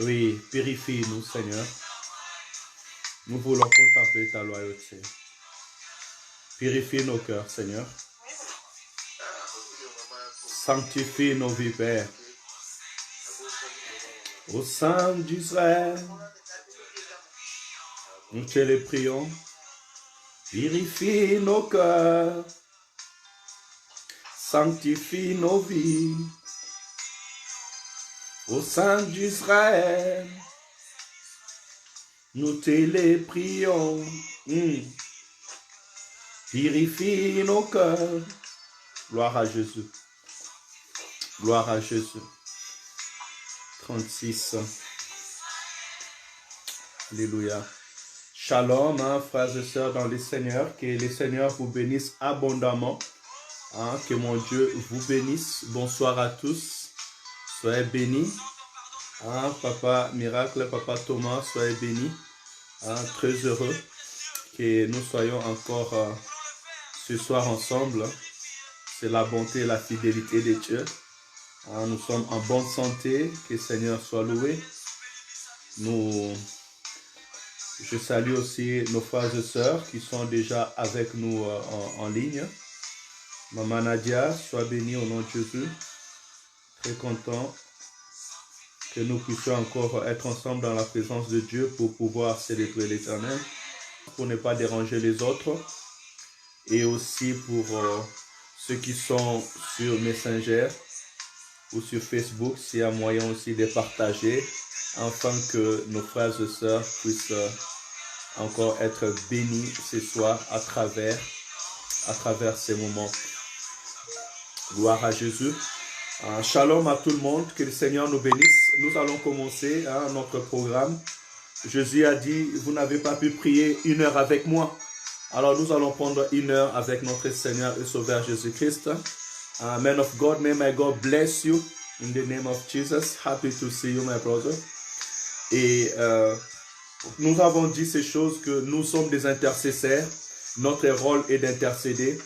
Oui, purifie-nous, Seigneur. Nous voulons contempler ta loyauté. Purifie nos cœurs, Seigneur. Sanctifie nos vies, Père. Au sein d'Israël, nous te les prions. Purifie nos cœurs. Sanctifie nos vies. Au sein d'Israël, nous te les prions. Purifie nos cœurs. Gloire à Jésus. Gloire à Jésus. 36. Alléluia. Shalom, hein, frères et sœurs dans les Seigneurs. Que les Seigneurs vous bénissent abondamment. Hein, que mon Dieu vous bénisse. Bonsoir à tous. Soyez bénis. Hein, Papa Miracle, Papa Thomas, soyez bénis. Hein, très heureux que nous soyons encore ce soir ensemble. C'est la bonté et la fidélité de Dieu. Hein, nous sommes en bonne santé. Que le Seigneur soit loué. Je salue aussi nos frères et sœurs qui sont déjà avec nous en ligne. Maman Nadia, sois bénie au nom de Jésus. Très content que nous puissions encore être ensemble dans la présence de Dieu pour pouvoir célébrer l'Éternel, pour ne pas déranger les autres, et aussi pour ceux qui sont sur Messenger ou sur Facebook, s'il y a moyen aussi de partager, afin que nos frères et sœurs puissent encore être bénis ce soir à travers ces moments. Gloire à Jésus. Shalom à tout le monde, que le Seigneur nous bénisse. Nous allons commencer notre programme. Jésus a dit, vous n'avez pas pu prier 1 heure avec moi. Alors nous allons prendre 1 heure avec notre Seigneur et Sauveur Jésus-Christ. Man of God, may my God bless you in the name of Jesus. Happy to see you, my brother. Et nous avons dit ces choses que nous sommes des intercesseurs. Notre rôle est d'intercéder.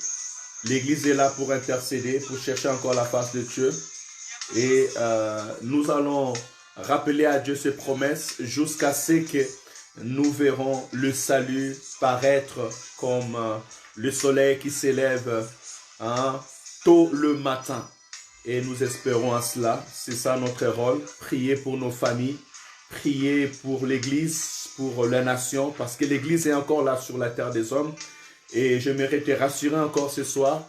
L'Église est là pour intercéder, pour chercher encore la face de Dieu. Et nous allons rappeler à Dieu ses promesses jusqu'à ce que nous verrons le salut paraître comme le soleil qui s'élève tôt le matin. Et nous espérons à cela. C'est ça notre rôle. Prier pour nos familles, prier pour l'Église, pour la nation, parce que l'Église est encore là sur la terre des hommes. Et j'aimerais te rassurer encore ce soir,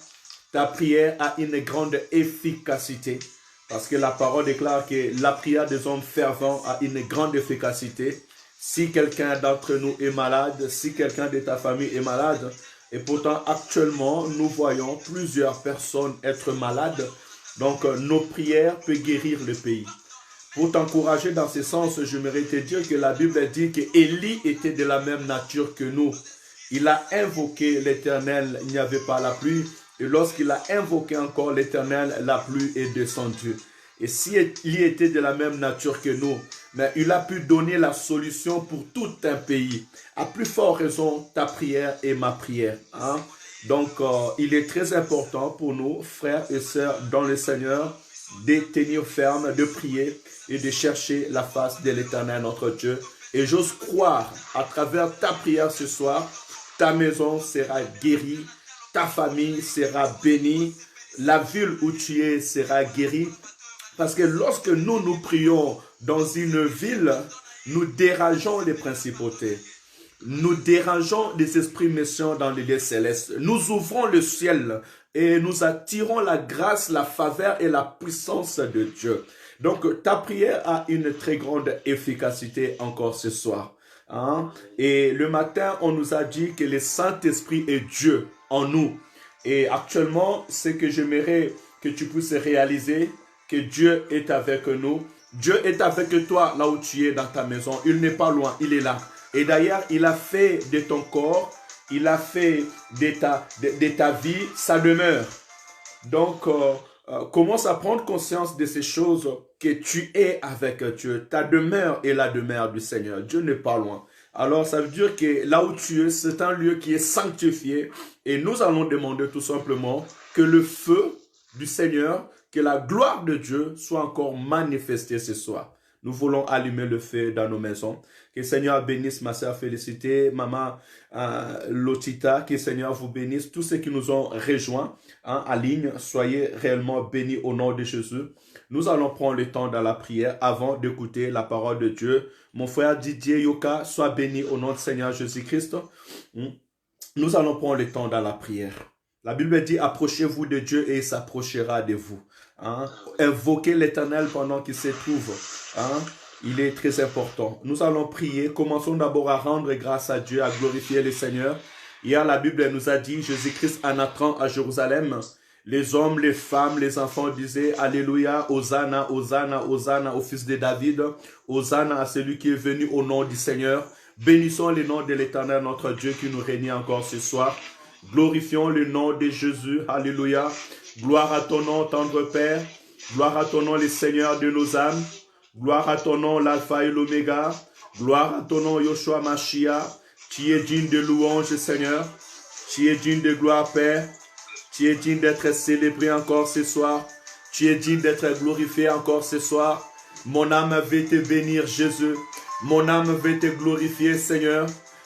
ta prière a une grande efficacité. Parce que la parole déclare que la prière des hommes fervents a une grande efficacité. Si quelqu'un d'entre nous est malade, si quelqu'un de ta famille est malade, et pourtant actuellement nous voyons plusieurs personnes être malades, donc nos prières peuvent guérir le pays. Pour t'encourager dans ce sens, j'aimerais te dire que la Bible dit que Élie était de la même nature que nous. Il a invoqué l'Éternel, il n'y avait pas la pluie. Et lorsqu'il a invoqué encore l'Éternel, la pluie est descendue. Et s'il était de la même nature que nous, mais il a pu donner la solution pour tout un pays. À plus forte raison, ta prière est ma prière. Donc, il est très important pour nous, frères et sœurs dans le Seigneur, de tenir ferme, de prier et de chercher la face de l'Éternel, notre Dieu. Et j'ose croire, à travers ta prière ce soir, ta maison sera guérie, ta famille sera bénie, la ville où tu es sera guérie. Parce que lorsque nous prions dans une ville, nous dérangeons les principautés. Nous dérangeons les esprits méchants dans les lieux célestes. Nous ouvrons le ciel et nous attirons la grâce, la faveur et la puissance de Dieu. Donc ta prière a une très grande efficacité encore ce soir. Et le matin, on nous a dit que le Saint-Esprit est Dieu en nous. Et actuellement, ce que j'aimerais que tu puisses réaliser, que Dieu est avec nous. Dieu est avec toi là où tu es dans ta maison. Il n'est pas loin, il est là. Et d'ailleurs, il a fait de ton corps, il a fait de ta vie sa demeure. Donc, commence à prendre conscience de ces choses, que tu es avec Dieu. Ta demeure est la demeure du Seigneur. Dieu n'est pas loin. Alors, ça veut dire que là où tu es, c'est un lieu qui est sanctifié. Et nous allons demander tout simplement que le feu du Seigneur, que la gloire de Dieu soit encore manifestée ce soir. Nous voulons allumer le feu dans nos maisons. Que le Seigneur bénisse ma sœur Félicité, maman Lotita, que le Seigneur vous bénisse. Tous ceux qui nous ont rejoints en ligne, soyez réellement bénis au nom de Jésus. Nous allons prendre le temps dans la prière avant d'écouter la parole de Dieu. Mon frère Didier Yoka, sois béni au nom du Seigneur Jésus-Christ. Nous allons prendre le temps dans la prière. La Bible dit, approchez-vous de Dieu et il s'approchera de vous. Invoquez l'Éternel pendant qu'il se trouve. Il est très important. Nous allons prier. Commençons d'abord à rendre grâce à Dieu, à glorifier le Seigneur. Hier, la Bible nous a dit, Jésus-Christ en entrant à Jérusalem, les hommes, les femmes, les enfants disaient, Alléluia, Hosanna, Hosanna, Hosanna au fils de David, Hosanna à celui qui est venu au nom du Seigneur. Bénissons le nom de l'Éternel, notre Dieu, qui nous réunit encore ce soir. Glorifions le nom de Jésus. Alléluia. Gloire à ton nom, tendre Père. Gloire à ton nom, le Seigneur de nos âmes. Gloire à ton nom, l'Alpha et l'Oméga. Gloire à ton nom, Yoshua Mashiach. Tu es digne de louange, Seigneur. Tu es digne de gloire, Père. Tu es digne d'être célébré encore ce soir. Tu es digne d'être glorifié encore ce soir. Mon âme veut te bénir, Jésus. Mon âme veut te glorifier, Seigneur.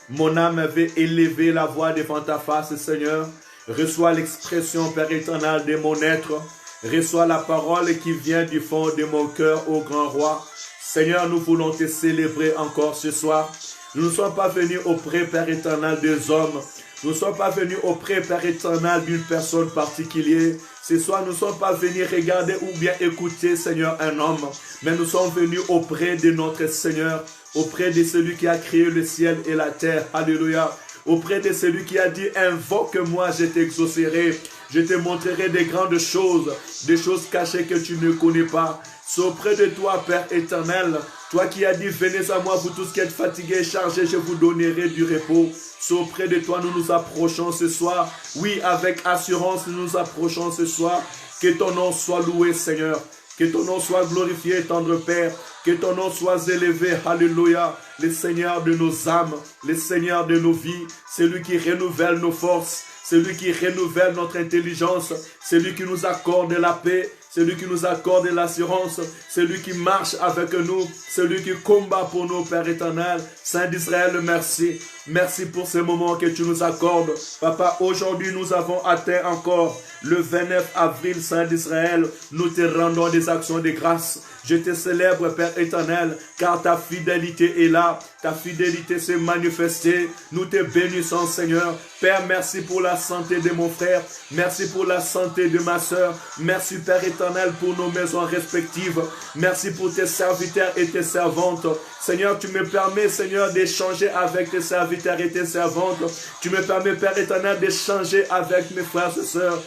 Mon âme veut élever la voix devant ta face, Seigneur. Reçois l'expression, Père éternel, de mon être. Reçois la parole qui vient du fond de mon cœur, ô grand roi. Seigneur, nous voulons te célébrer encore ce soir. Nous ne sommes pas venus auprès, Père éternel, des hommes. Nous ne sommes pas venus auprès, Père éternel, d'une personne particulière. Ce soir, nous ne sommes pas venus regarder ou bien écouter, Seigneur, un homme. Mais nous sommes venus auprès de notre Seigneur, auprès de celui qui a créé le ciel et la terre. Alléluia. Auprès de celui qui a dit, invoque-moi, je t'exaucerai. Je te montrerai des grandes choses, des choses cachées que tu ne connais pas. C'est auprès de toi, Père éternel. Toi qui as dit, venez à moi, vous tous qui êtes fatigués et chargés, je vous donnerai du repos. C'est auprès de toi, nous nous approchons ce soir. Oui, avec assurance, nous nous approchons ce soir. Que ton nom soit loué, Seigneur. Que ton nom soit glorifié, tendre Père. Que ton nom soit élevé. Alléluia. Le Seigneur de nos âmes, le Seigneur de nos vies, celui qui renouvelle nos forces, celui qui renouvelle notre intelligence, celui qui nous accorde la paix, celui qui nous accorde l'assurance, celui qui marche avec nous, celui qui combat pour nous, Père éternel. Saint d'Israël, merci. Merci pour ce moment que tu nous accordes. Papa, aujourd'hui nous avons atteint encore le 29 avril, Saint d'Israël. Nous te rendons des actions de grâce. Je te célèbre, Père éternel, car ta fidélité est là. Ta fidélité s'est manifestée. Nous te bénissons, Seigneur. Père, merci pour la santé de mon frère. Merci pour la santé de ma soeur. Merci, Père éternel, pour nos maisons respectives. Merci pour tes serviteurs et tes servantes. Seigneur, tu me permets, Seigneur, d'échanger avec tes serviteurs et tes servantes. Tu me permets, Père éternel, d'échanger avec mes frères et sœurs.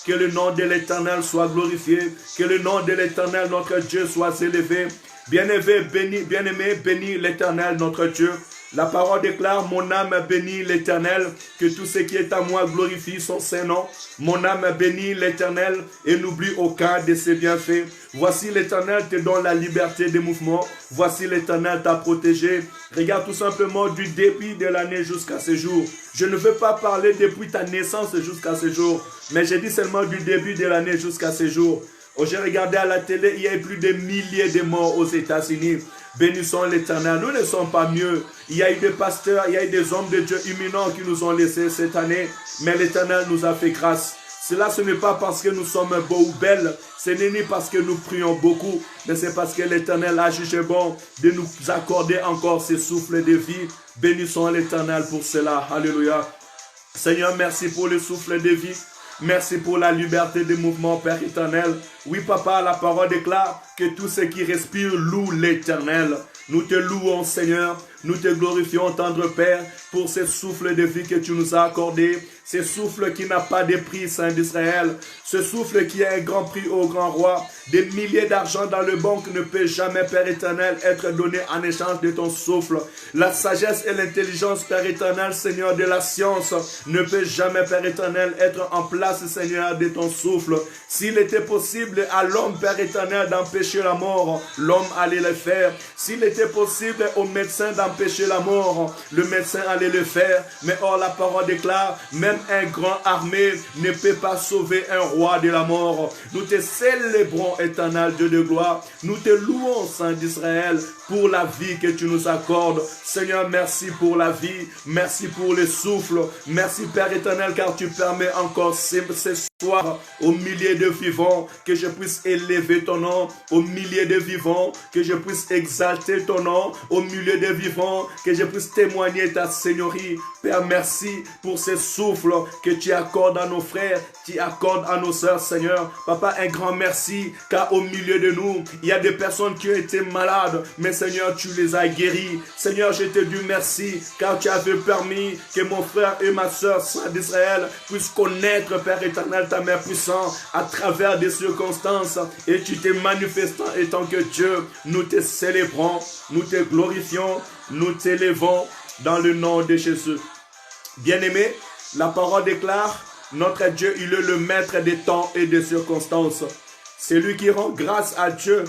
Que le nom de l'Éternel soit glorifié. Que le nom de l'Éternel, notre Dieu, soit élevé. Bien-aimé, bénis l'Éternel, notre Dieu. La parole déclare, mon âme bénit l'Éternel, que tout ce qui est à moi glorifie son Saint-Nom. Mon âme bénit l'Éternel et n'oublie aucun de ses bienfaits. Voici l'Éternel te donne la liberté de mouvement. Voici l'Éternel t'a protégé. Regarde tout simplement du début de l'année jusqu'à ce jour. Je ne veux pas parler depuis ta naissance jusqu'à ce jour, mais j'ai dit seulement du début de l'année jusqu'à ce jour. Oh, j'ai regardé à la télé, il y a plus de milliers de morts aux États-Unis. Bénissons l'Éternel. Nous ne sommes pas mieux. Il y a eu des pasteurs, il y a eu des hommes de Dieu imminents qui nous ont laissés cette année. Mais l'Éternel nous a fait grâce. Cela, ce n'est pas parce que nous sommes beaux ou belles. Ce n'est ni parce que nous prions beaucoup. Mais c'est parce que l'Éternel a jugé bon de nous accorder encore ce souffle de vie. Bénissons l'Éternel pour cela. Alléluia. Seigneur, merci pour le souffle de vie. Merci pour la liberté de mouvement, Père éternel. Oui, Papa, la parole déclare que tout ce qui respire loue l'Éternel. Nous te louons, Seigneur. Nous te glorifions, tendre Père, pour ce souffle de vie que tu nous as accordé. Ce souffle qui n'a pas de prix, Saint d'Israël. Ce souffle qui a un grand prix au grand roi. Des milliers d'argent dans le banque ne peut jamais, Père éternel, être donné en échange de ton souffle. La sagesse et l'intelligence, Père éternel, Seigneur, de la science, ne peut jamais, Père éternel, être en place, Seigneur, de ton souffle. S'il était possible à l'homme, Père éternel, d'empêcher la mort, l'homme allait le faire. S'il était possible aux médecins d'empêcher empêcher la mort, le médecin allait le faire. Mais or, la parole déclare, même un grand armée ne peut pas sauver un roi de la mort. Nous te célébrons, éternel Dieu de gloire. Nous te louons, Saint d'Israël, pour la vie que tu nous accordes. Seigneur, merci pour la vie. Merci pour le souffle. Merci, Père éternel, car tu permets encore ce soir, au milieu de vivants, que je puisse élever ton nom. Au milieu de vivants, que je puisse exalter ton nom. Au milieu de vivants, que je puisse témoigner ta Seigneurie. Père, merci pour ce souffle que tu accordes à nos frères, tu accordes à nos sœurs, Seigneur. Papa, un grand merci, car au milieu de nous, il y a des personnes qui ont été malades, mais Seigneur, tu les as guéris. Seigneur, je te dis merci, car tu avais permis que mon frère et ma sœur, Saint d'Israël, puissent connaître, Père éternel, ta main puissante à travers des circonstances, et tu t'es manifestant étant que Dieu. Nous te célébrons, nous te glorifions, nous t'élevons dans le nom de Jésus. Bien-aimé, la parole déclare, notre Dieu, il est le maître des temps et des circonstances. C'est lui qui rend grâce à Dieu.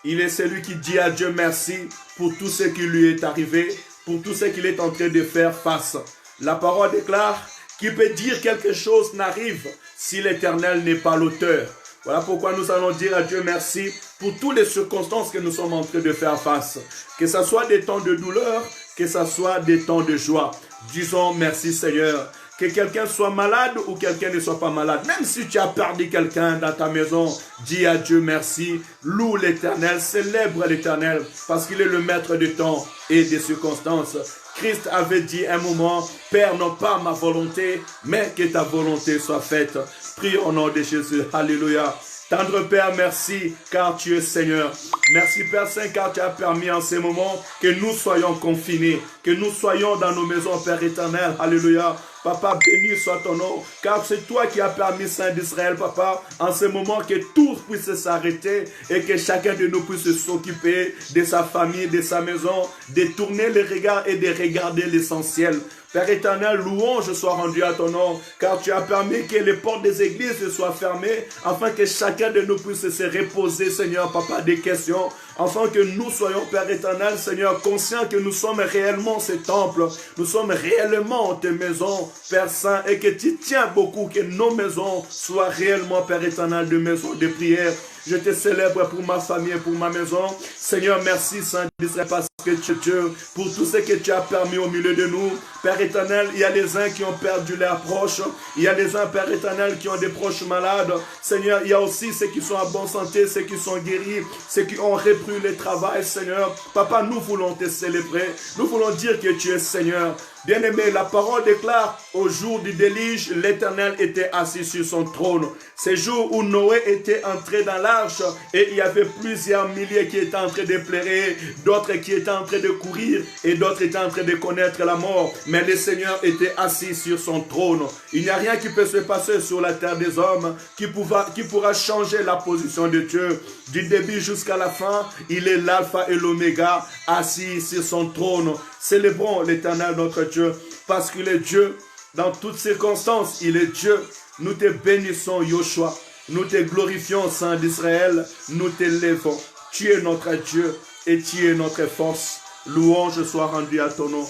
Il est celui qui dit à Dieu merci pour tout ce qui lui est arrivé, pour tout ce qu'il est en train de faire face. La parole déclare, qui peut dire quelque chose n'arrive si l'Éternel n'est pas l'auteur. Voilà pourquoi nous allons dire à Dieu merci pour toutes les circonstances que nous sommes en train de faire face. Que ce soit des temps de douleur, que ce soit des temps de joie. Disons merci Seigneur. Que quelqu'un soit malade ou quelqu'un ne soit pas malade. Même si tu as perdu quelqu'un dans ta maison, dis à Dieu merci. Loue l'Éternel, célèbre l'Éternel, parce qu'il est le maître du temps et des circonstances. Christ avait dit un moment, Père, non pas ma volonté, mais que ta volonté soit faite. Prie au nom de Jésus. Alléluia. Tendre Père, merci, car tu es Seigneur. Merci Père Saint, car tu as permis en ces moments que nous soyons confinés, que nous soyons dans nos maisons, Père éternel. Alléluia. Papa, béni soit ton nom, car c'est toi qui as permis, Saint d'Israël, Papa, en ce moment que tout puisse s'arrêter et que chacun de nous puisse s'occuper de sa famille, de sa maison, de tourner les regards et de regarder l'essentiel. Père éternel, louange soit rendue à ton nom, car tu as permis que les portes des églises soient fermées, afin que chacun de nous puisse se reposer, Seigneur, Papa, des questions, afin que nous soyons, Père éternel, Seigneur, conscients que nous sommes réellement ce temple, nous sommes réellement tes maisons, Père Saint, et que tu tiens beaucoup que nos maisons soient réellement, Père éternel, de maisons de prière. Je te célèbre pour ma famille et pour ma maison. Seigneur, merci, Saint d'Israël, parce que tu es Dieu, pour tout ce que tu as permis au milieu de nous. Père éternel, il y a les uns qui ont perdu leurs proches. Il y a les uns, Père éternel, qui ont des proches malades. Seigneur, il y a aussi ceux qui sont en bonne santé, ceux qui sont guéris, ceux qui ont repris le travail, Seigneur. Papa, nous voulons te célébrer. Nous voulons dire que tu es Seigneur. Bien-aimé, la parole déclare, au jour du déluge, l'Éternel était assis sur son trône. C'est jour où Noé était entré dans l'arche et il y avait plusieurs milliers qui étaient en train de pleurer, d'autres qui étaient en train de courir et d'autres étaient en train de connaître la mort. Mais le Seigneur était assis sur son trône. Il n'y a rien qui peut se passer sur la terre des hommes qui pourra changer la position de Dieu. Du début jusqu'à la fin, il est l'alpha et l'oméga, assis sur son trône. Célébrons l'Éternel notre Dieu, parce qu'il est Dieu. Dans toutes circonstances, il est Dieu. Nous te bénissons, Yoshua. Nous te glorifions, Saint d'Israël. Nous t'élèvons. Tu es notre Dieu et tu es notre force. Louange soit rendue à ton nom.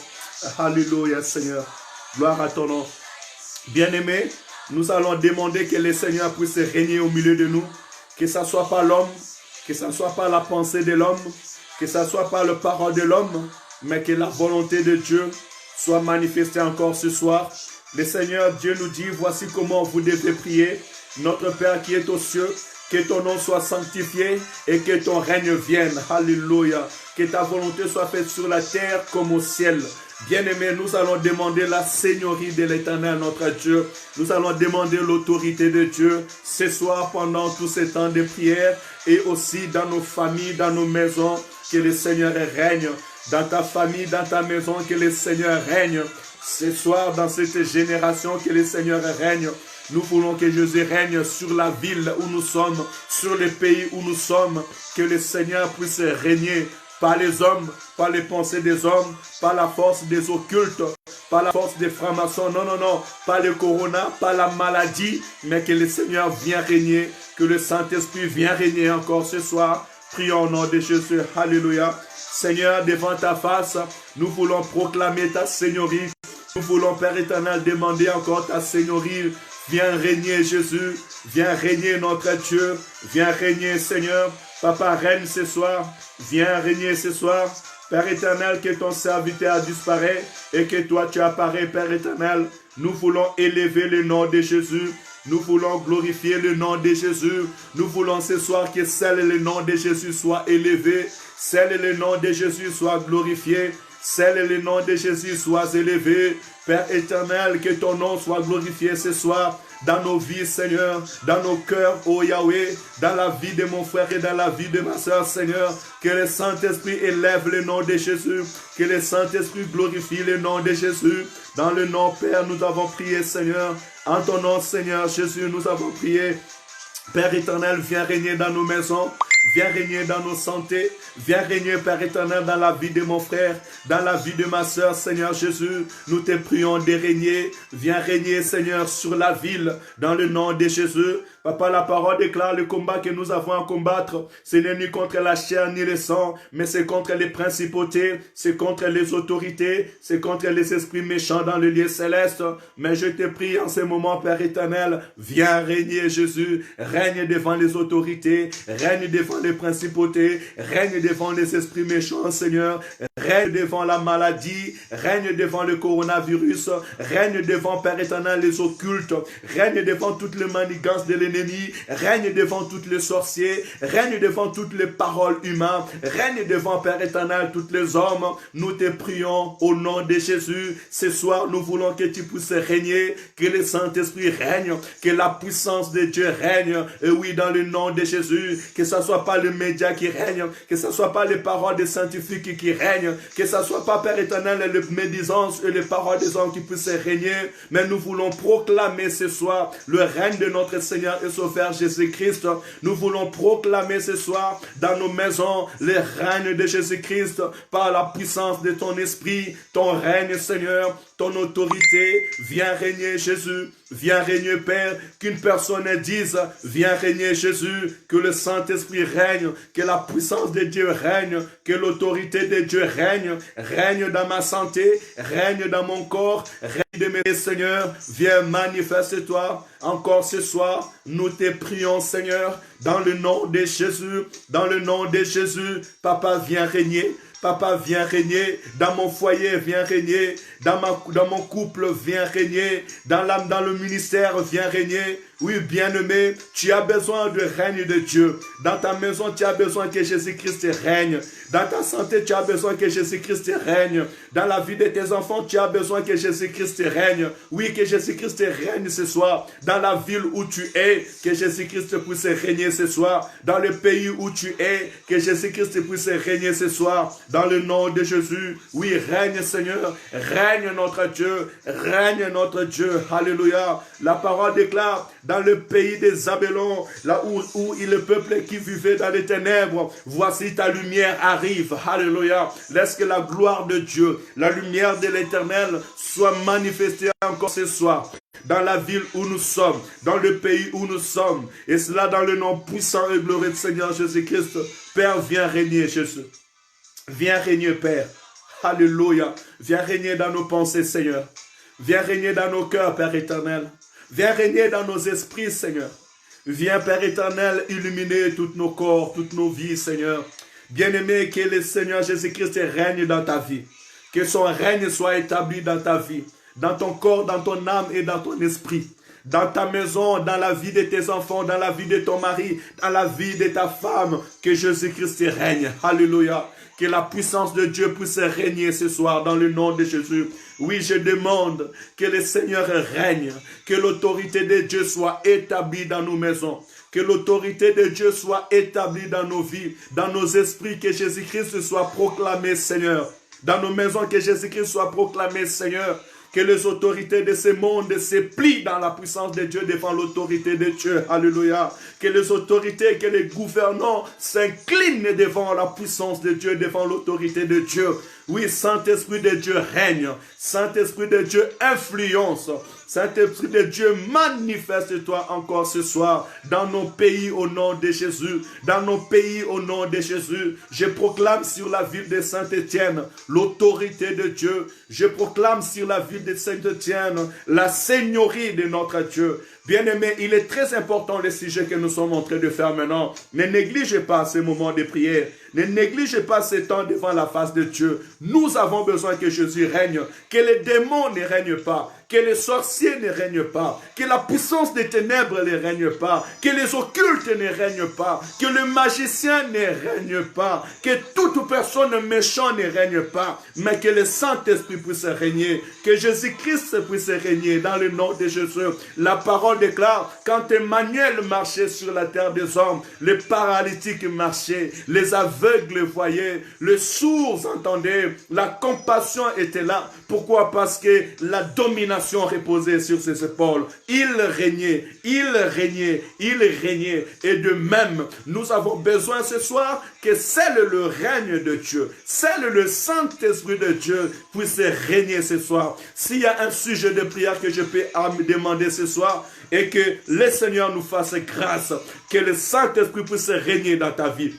Alléluia, Seigneur. Gloire à ton nom. Bien-aimés, nous allons demander que le Seigneur puisse régner au milieu de nous. Que ce ne soit pas l'homme, que ce ne soit pas la pensée de l'homme, que ce ne soit pas la parole de l'homme, mais que la volonté de Dieu soit manifestée encore ce soir. Le Seigneur Dieu nous dit, voici comment vous devez prier. Notre Père qui est aux cieux, que ton nom soit sanctifié et que ton règne vienne. Alléluia. Que ta volonté soit faite sur la terre comme au ciel. Bien-aimés, nous allons demander la seigneurie de l'Éternel, notre Dieu. Nous allons demander l'autorité de Dieu ce soir pendant tous ces temps de prière et aussi dans nos familles, dans nos maisons, que le Seigneur règne. Dans ta famille, dans ta maison, que le Seigneur règne. Ce soir, dans cette génération, que le Seigneur règne. Nous voulons que Jésus règne sur la ville où nous sommes, sur le pays où nous sommes. Que le Seigneur puisse régner. Pas les hommes, pas les pensées des hommes, pas la force des occultes, pas la force des francs-maçons, non, non, non, pas le corona, pas la maladie, mais que le Seigneur vienne régner, que le Saint-Esprit vienne régner encore ce soir. Prions au nom de Jésus. Alléluia. Seigneur, devant ta face, nous voulons proclamer ta Seigneurie. Nous voulons, Père éternel, demander encore ta Seigneurie. Viens régner, Jésus. Viens régner, notre Dieu. Viens régner, Seigneur. Papa, règne ce soir. Viens régner ce soir. Père éternel, que ton serviteur disparaît et que toi tu apparais, Père éternel. Nous voulons élever le nom de Jésus. Nous voulons glorifier le nom de Jésus. Nous voulons ce soir que seul le nom de Jésus soit élevé. Seul le nom de Jésus soit glorifié. Seul le nom de Jésus soit élevé. Père éternel, que ton nom soit glorifié ce soir dans nos vies, Seigneur, dans nos cœurs, ô Yahweh, dans la vie de mon frère et dans la vie de ma soeur, Seigneur. Que le Saint-Esprit élève le nom de Jésus. Que le Saint-Esprit glorifie le nom de Jésus. Dans le nom, Père, nous avons prié, Seigneur. En ton nom, Seigneur Jésus, nous avons prié. Père éternel, viens régner dans nos maisons. Viens régner dans nos santé. Viens régner, Père éternel, dans la vie de mon frère, dans la vie de ma soeur, Seigneur Jésus. Nous te prions de régner. Viens régner, Seigneur, sur la ville, dans le nom de Jésus. Papa, la parole déclare le combat que nous avons à combattre. Ce n'est ni contre la chair ni le sang, mais c'est contre les principautés, c'est contre les autorités, c'est contre les esprits méchants dans le lieu céleste. Mais je te prie en ce moment, Père éternel, viens régner, Jésus. Règne devant les autorités, règne devant les principautés, règne devant les esprits méchants, Seigneur. Règne devant la maladie, règne devant le coronavirus, règne devant, Père éternel, les occultes, règne devant toutes les manigances de l'ennemi, règne devant tous les sorciers, règne devant toutes les paroles humaines, règne devant, Père éternel, tous les hommes. Nous te prions au nom de Jésus. Ce soir, nous voulons que tu puisses régner, que le Saint-Esprit règne, que la puissance de Dieu règne. Et oui, dans le nom de Jésus, que ce ne soit pas le média qui règne, que ce ne soit pas les paroles des scientifiques qui règnent, que ce ne soit pas, Père éternel, les médisances et les paroles des hommes qui puissent régner, mais nous voulons proclamer ce soir le règne de notre Seigneur et Sauveur Jésus-Christ. Nous voulons proclamer ce soir dans nos maisons le règne de Jésus-Christ par la puissance de ton esprit, ton règne, Seigneur, ton autorité. Viens régner, Jésus. Viens régner, Père, qu'une personne dise, viens régner, Jésus, que le Saint-Esprit règne, que la puissance de Dieu règne, que l'autorité de Dieu règne, règne dans ma santé, règne dans mon corps, règne de mes Seigneur, viens manifeste-toi encore ce soir, nous te prions, Seigneur, dans le nom de Jésus, dans le nom de Jésus, Papa, viens régner. Papa, viens régner. Dans mon foyer, viens régner. Dans mon couple, viens régner. Dans le ministère, viens régner. Oui, bien-aimé, tu as besoin de règne de Dieu. Dans ta maison, tu as besoin que Jésus-Christ règne. Dans ta santé, tu as besoin que Jésus-Christ règne. Dans la vie de tes enfants, tu as besoin que Jésus-Christ règne. Oui, que Jésus-Christ règne ce soir. Dans la ville où tu es, que Jésus-Christ puisse régner ce soir. Dans le pays où tu es, que Jésus-Christ puisse régner ce soir. Dans le nom de Jésus, oui, règne Seigneur. Règne notre Dieu. Règne notre Dieu. Alléluia. La parole déclare, dans le pays des Abélons, là où il est le peuple qui vivait dans les ténèbres, voici ta lumière arrive. Alléluia. Laisse que la gloire de Dieu, la lumière de l'Éternel soit manifestée encore ce soir. Dans la ville où nous sommes, dans le pays où nous sommes. Et cela dans le nom puissant et glorieux du Seigneur Jésus-Christ. Père, viens régner, Jésus. Viens régner, Père. Alléluia. Viens régner dans nos pensées, Seigneur. Viens régner dans nos cœurs, Père éternel. Viens régner dans nos esprits, Seigneur. Viens, Père éternel, illuminer tous nos corps, toutes nos vies, Seigneur. Bien-aimé, que le Seigneur Jésus-Christ règne dans ta vie. Que son règne soit établi dans ta vie, dans ton corps, dans ton âme et dans ton esprit. Dans ta maison, dans la vie de tes enfants, dans la vie de ton mari, dans la vie de ta femme. Que Jésus-Christ règne. Alléluia. Que la puissance de Dieu puisse régner ce soir dans le nom de Jésus. Oui, je demande que le Seigneur règne, que l'autorité de Dieu soit établie dans nos maisons, que l'autorité de Dieu soit établie dans nos vies, dans nos esprits, que Jésus-Christ soit proclamé, Seigneur. Dans nos maisons, que Jésus-Christ soit proclamé, Seigneur. Que les autorités de ce monde se plient dans la puissance de Dieu devant l'autorité de Dieu. Alléluia. Que les autorités, que les gouvernants s'inclinent devant la puissance de Dieu, devant l'autorité de Dieu. Oui, Saint-Esprit de Dieu règne. Saint-Esprit de Dieu influence. Saint-Esprit de Dieu, manifeste-toi encore ce soir dans nos pays au nom de Jésus. Dans nos pays au nom de Jésus. Je proclame sur la ville de Saint-Étienne l'autorité de Dieu. Je proclame sur la ville de Saint-Étienne la seigneurie de notre Dieu. Bien-aimé, il est très important le sujet que nous sommes en train de faire maintenant. Ne négligez pas ces moments de prière. Ne négligez pas ces temps devant la face de Dieu. Nous avons besoin que Jésus règne, que les démons ne règnent pas, que les sorciers ne règnent pas, que la puissance des ténèbres ne règne pas, que les occultes ne règnent pas, que le magicien ne règne pas, que toute personne méchante ne règne pas, mais que le Saint-Esprit puisse régner, que Jésus-Christ puisse régner dans le nom de Jésus. La parole déclare, quand Emmanuel marchait sur la terre des hommes, les paralytiques marchaient, les aveugles voyaient, les sourds entendaient, la compassion était là. Pourquoi? Parce que la domination reposait sur ses épaules. Il régnait, il régnait, il régnait. Et de même, nous avons besoin ce soir que seul le règne de Dieu, seul le Saint-Esprit de Dieu puisse régner ce soir. S'il y a un sujet de prière que je peux me demander ce soir, et que le Seigneur nous fasse grâce, que le Saint-Esprit puisse régner dans ta vie.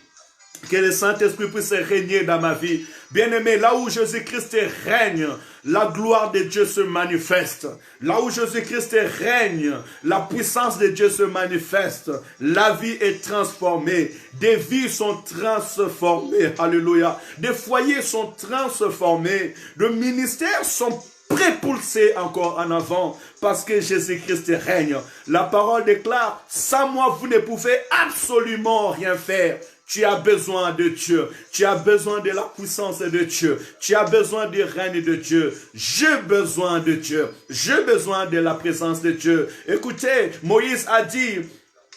Que le Saint-Esprit puisse régner dans ma vie. Bien-aimé, là où Jésus-Christ règne, la gloire de Dieu se manifeste. Là où Jésus-Christ règne, la puissance de Dieu se manifeste. La vie est transformée. Des vies sont transformées. Alléluia. Des foyers sont transformés. Les ministères sont prépulsés encore en avant parce que Jésus-Christ règne. La parole déclare, sans moi vous ne pouvez absolument rien faire. Tu as besoin de Dieu. Tu as besoin de la puissance de Dieu. Tu as besoin du règne de Dieu. J'ai besoin de Dieu. J'ai besoin de la présence de Dieu. Écoutez, Moïse a dit,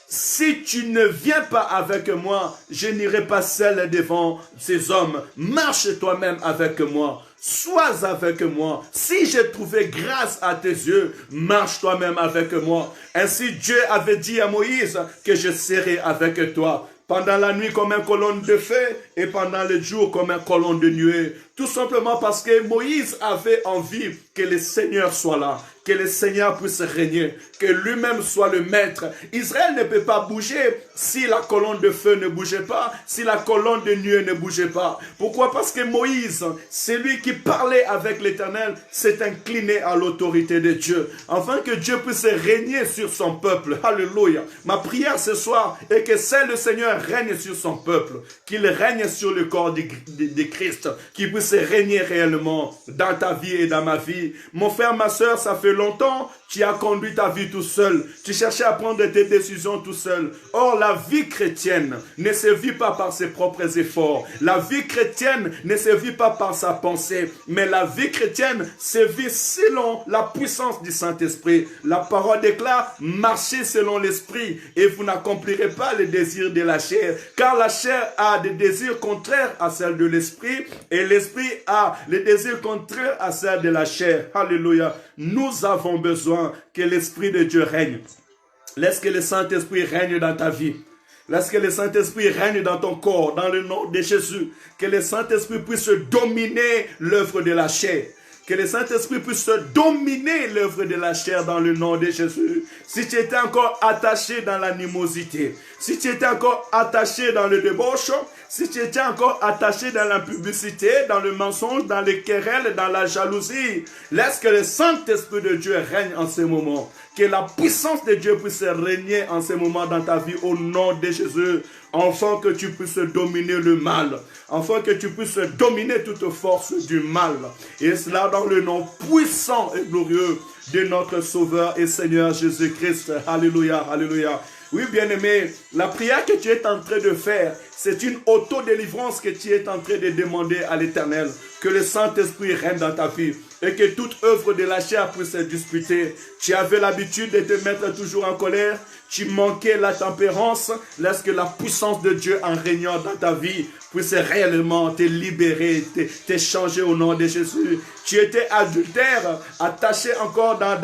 si tu ne viens pas avec moi, je n'irai pas seul devant ces hommes. Marche toi-même avec moi. Sois avec moi. Si j'ai trouvé grâce à tes yeux, marche toi-même avec moi. Ainsi Dieu avait dit à Moïse que je serai avec toi. Pendant la nuit comme un colonne de feu et pendant le jour comme un colonne de nuée. Tout simplement parce que Moïse avait envie que le Seigneur soit là, que le Seigneur puisse régner, que lui-même soit le maître. Israël ne peut pas bouger si la colonne de feu ne bougeait pas, si la colonne de nuée ne bougeait pas. Pourquoi? Parce que Moïse, celui qui parlait avec l'Éternel, s'est incliné à l'autorité de Dieu, afin que Dieu puisse régner sur son peuple. Alléluia. Ma prière ce soir est que c'est le Seigneur règne sur son peuple, qu'il règne sur le corps de Christ, qu'il puisse régner réellement dans ta vie et dans ma vie. Mon frère, ma soeur, ça fait longtemps tu as conduit ta vie tout seul. Tu cherchais à prendre tes décisions tout seul. Or, la vie chrétienne ne se vit pas par ses propres efforts. La vie chrétienne ne se vit pas par sa pensée. Mais la vie chrétienne se vit selon la puissance du Saint-Esprit. La parole déclare, marchez selon l'Esprit et vous n'accomplirez pas les désirs de la chair. Car la chair a des désirs contraires à celles de l'Esprit et l'Esprit a les désirs contraires à celles de la chair. Alléluia. Nous avons besoin que l'Esprit de Dieu règne. Laisse que le Saint-Esprit règne dans ta vie. Laisse que le Saint-Esprit règne dans ton corps, dans le nom de Jésus. Que le Saint-Esprit puisse dominer l'œuvre de la chair. Que le Saint-Esprit puisse dominer l'œuvre de la chair dans le nom de Jésus. Si tu étais encore attaché dans l'animosité, si tu étais encore attaché dans le débauche, si tu étais encore attaché dans l'impudicité, dans le mensonge, dans les querelles, dans la jalousie, laisse que le Saint-Esprit de Dieu règne en ce moment. Que la puissance de Dieu puisse régner en ce moment dans ta vie au nom de Jésus. Afin que tu puisses dominer le mal. Afin que tu puisses dominer toute force du mal. Et cela dans le nom puissant et glorieux de notre Sauveur et Seigneur Jésus-Christ. Alléluia, alléluia. Oui, bien-aimé, la prière que tu es en train de faire, c'est une auto-délivrance que tu es en train de demander à l'Éternel. Que le Saint-Esprit règne dans ta vie et que toute œuvre de la chair puisse se disputer. Tu avais l'habitude de te mettre toujours en colère. Tu manquais la tempérance. Laisse que la puissance de Dieu en régnant dans ta vie puisse réellement te libérer, te changer au nom de Jésus. Tu étais adultère, attaché encore dans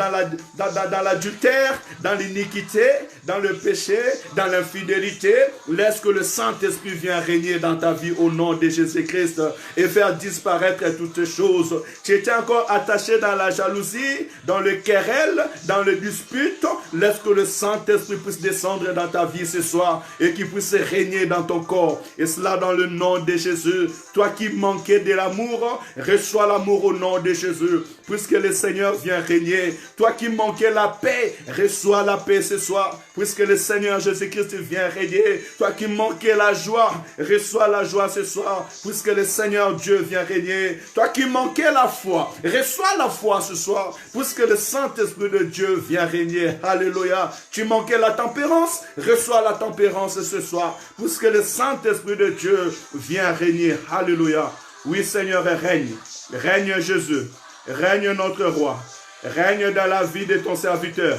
l'adultère, dans l'iniquité, dans le péché, dans l'infidélité. Laisse que le Saint-Esprit Saint-Esprit vient régner dans ta vie au nom de Jésus-Christ et faire disparaître toutes choses. Tu étais encore attaché dans la jalousie, dans le querelle, dans le dispute. Laisse que le Saint-Esprit puisse descendre dans ta vie ce soir et qu'il puisse régner dans ton corps. Et cela dans le nom de Jésus. Toi qui manquais de l'amour, reçois l'amour au nom de Jésus. Puisque le Seigneur vient régner. Toi qui manquais la paix, reçois la paix ce soir. Puisque le Seigneur Jésus-Christ vient régner. Toi qui manquais la joie, reçois la joie ce soir. Puisque le Seigneur Dieu vient régner. Toi qui manquais la foi, reçois la foi ce soir. Puisque le Saint-Esprit de Dieu vient régner. Alléluia. Tu manquais la tempérance, reçois la tempérance ce soir. Puisque le Saint-Esprit de Dieu vient régner. Alléluia. Oui Seigneur, règne. Règne Jésus. Règne notre roi. Règne dans la vie de ton serviteur.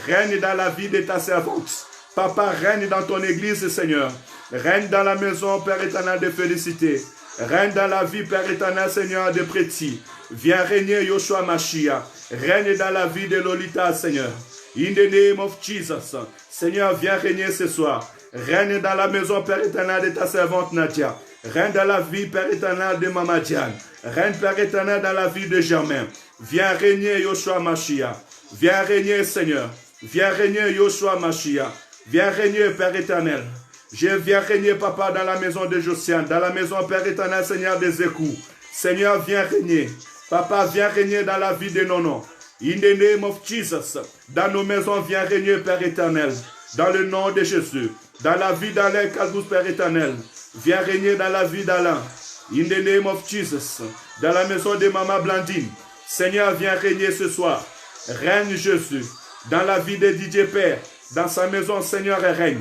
Règne dans la vie de ta servante. Papa, règne dans ton église, Seigneur. Règne dans la maison, Père éternel, de félicité. Règne dans la vie, Père éternel, Seigneur, de Préti. Viens régner, Yoshua Mashiach. Règne dans la vie de Lolita, Seigneur. In the name of Jesus. Seigneur, viens régner ce soir. Règne dans la maison, Père éternel, de ta servante Nadia. Règne dans la vie, Père éternel, de Mama Diane. Règne, Père éternel, dans la vie de Germain. Viens régner, Yoshua Mashiach. Viens régner, Seigneur. Viens régner, Yoshua Mashiach. Viens régner, Père éternel. Je viens régner, Papa, dans la maison de Josiane. Dans la maison, Père éternel, Seigneur des écous. Seigneur, viens régner. Papa, viens régner dans la vie de Nono. In the name of Jesus. Dans nos maisons, viens régner, Père éternel. Dans le nom de Jésus. Dans la vie d'Alain Kalbous, Père éternel. Viens régner dans la vie d'Alain. In the name of Jesus. Dans la maison de Maman Blandine. Seigneur, viens régner ce soir. Règne Jésus. Dans la vie de DJ Père. Dans sa maison, Seigneur, règne.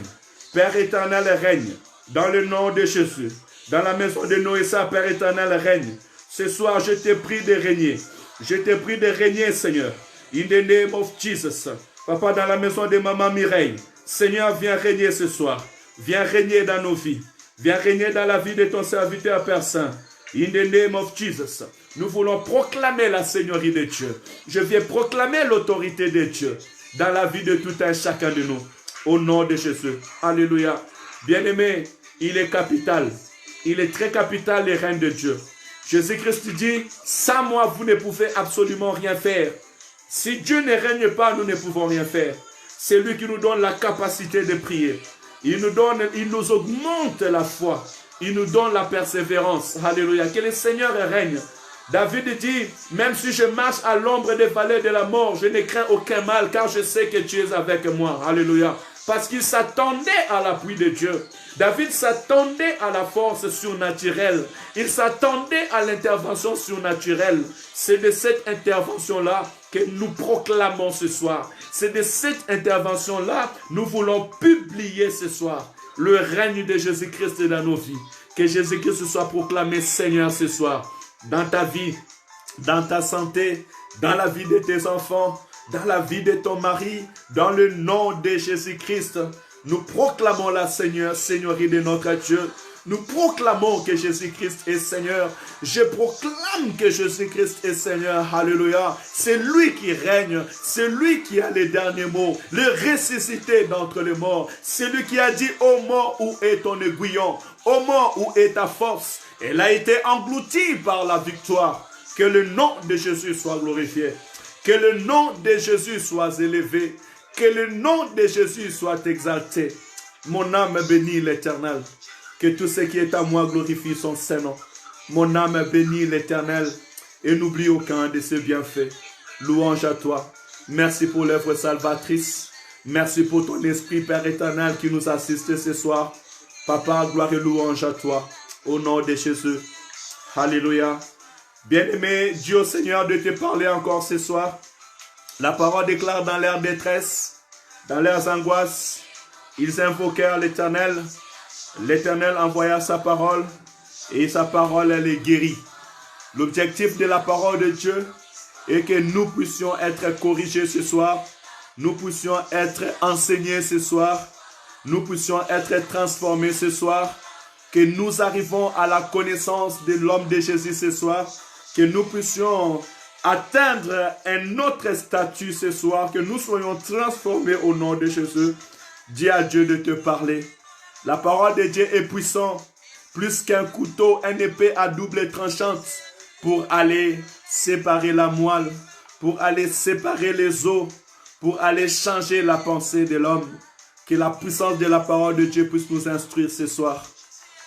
Père éternel, règne. Dans le nom de Jésus. Dans la maison de Noéssa, Père éternel, règne. Ce soir, je te prie de régner. Je te prie de régner, Seigneur. In the name of Jesus. Papa, dans la maison de Maman Mireille. Seigneur, viens régner ce soir. Viens régner dans nos vies. Viens régner dans la vie de ton serviteur, Père Saint. In the name of Jesus. Nous voulons proclamer la Seigneurie de Dieu. Je viens proclamer l'autorité de Dieu dans la vie de tout un chacun de nous. Au nom de Jésus. Alléluia. Bien-aimé, il est capital. Il est très capital, le règne de Dieu. Jésus-Christ dit, sans moi, vous ne pouvez absolument rien faire. Si Dieu ne règne pas, nous ne pouvons rien faire. C'est lui qui nous donne la capacité de prier. Il nous augmente la foi. Il nous donne la persévérance. Alléluia. Que le Seigneur règne. David dit, même si je marche à l'ombre des vallées de la mort, je ne crains aucun mal, car je sais que tu es avec moi. Alléluia. Parce qu'il s'attendait à l'appui de Dieu. David s'attendait à la force surnaturelle. Il s'attendait à l'intervention surnaturelle. C'est de cette intervention-là que nous proclamons ce soir. C'est de cette intervention-là nous voulons publier ce soir le règne de Jésus-Christ dans nos vies. Que Jésus-Christ soit proclamé Seigneur ce soir. Dans ta vie, dans ta santé, dans la vie de tes enfants, dans la vie de ton mari, dans le nom de Jésus-Christ, nous proclamons la Seigneurie de notre Dieu. Nous proclamons que Jésus-Christ est Seigneur. Je proclame que Jésus-Christ est Seigneur. Alléluia. C'est lui qui règne. C'est lui qui a les derniers mots. Le ressuscité d'entre les morts. C'est lui qui a dit, ô mort, où est ton aiguillon? Ô mort, où est ta force? Elle a été engloutie par la victoire. Que le nom de Jésus soit glorifié. Que le nom de Jésus soit élevé. Que le nom de Jésus soit exalté. Mon âme bénit l'Éternel. Que tout ce qui est à moi glorifie son Saint-Nom. Mon âme bénit l'Éternel et n'oublie aucun de ses bienfaits. Louange à toi. Merci pour l'œuvre salvatrice. Merci pour ton esprit, Père éternel, qui nous assiste ce soir. Papa, gloire et louange à toi. Au nom de Jésus. Alléluia. Bien-aimé, Dieu Seigneur, de te parler encore ce soir. La parole déclare dans leur détresse, dans leurs angoisses, ils invoquèrent l'Éternel. L'Éternel envoya sa parole et sa parole les guérit. L'objectif de la parole de Dieu est que nous puissions être corrigés ce soir, nous puissions être enseignés ce soir, nous puissions être transformés ce soir, que nous arrivons à la connaissance de l'homme de Jésus ce soir, que nous puissions atteindre un autre statut ce soir, que nous soyons transformés au nom de Jésus. Dis à Dieu de te parler. La parole de Dieu est puissante, plus qu'un couteau, une épée à double tranchante, pour aller séparer la moelle, pour aller séparer les os, pour aller changer la pensée de l'homme. Que la puissance de la parole de Dieu puisse nous instruire ce soir.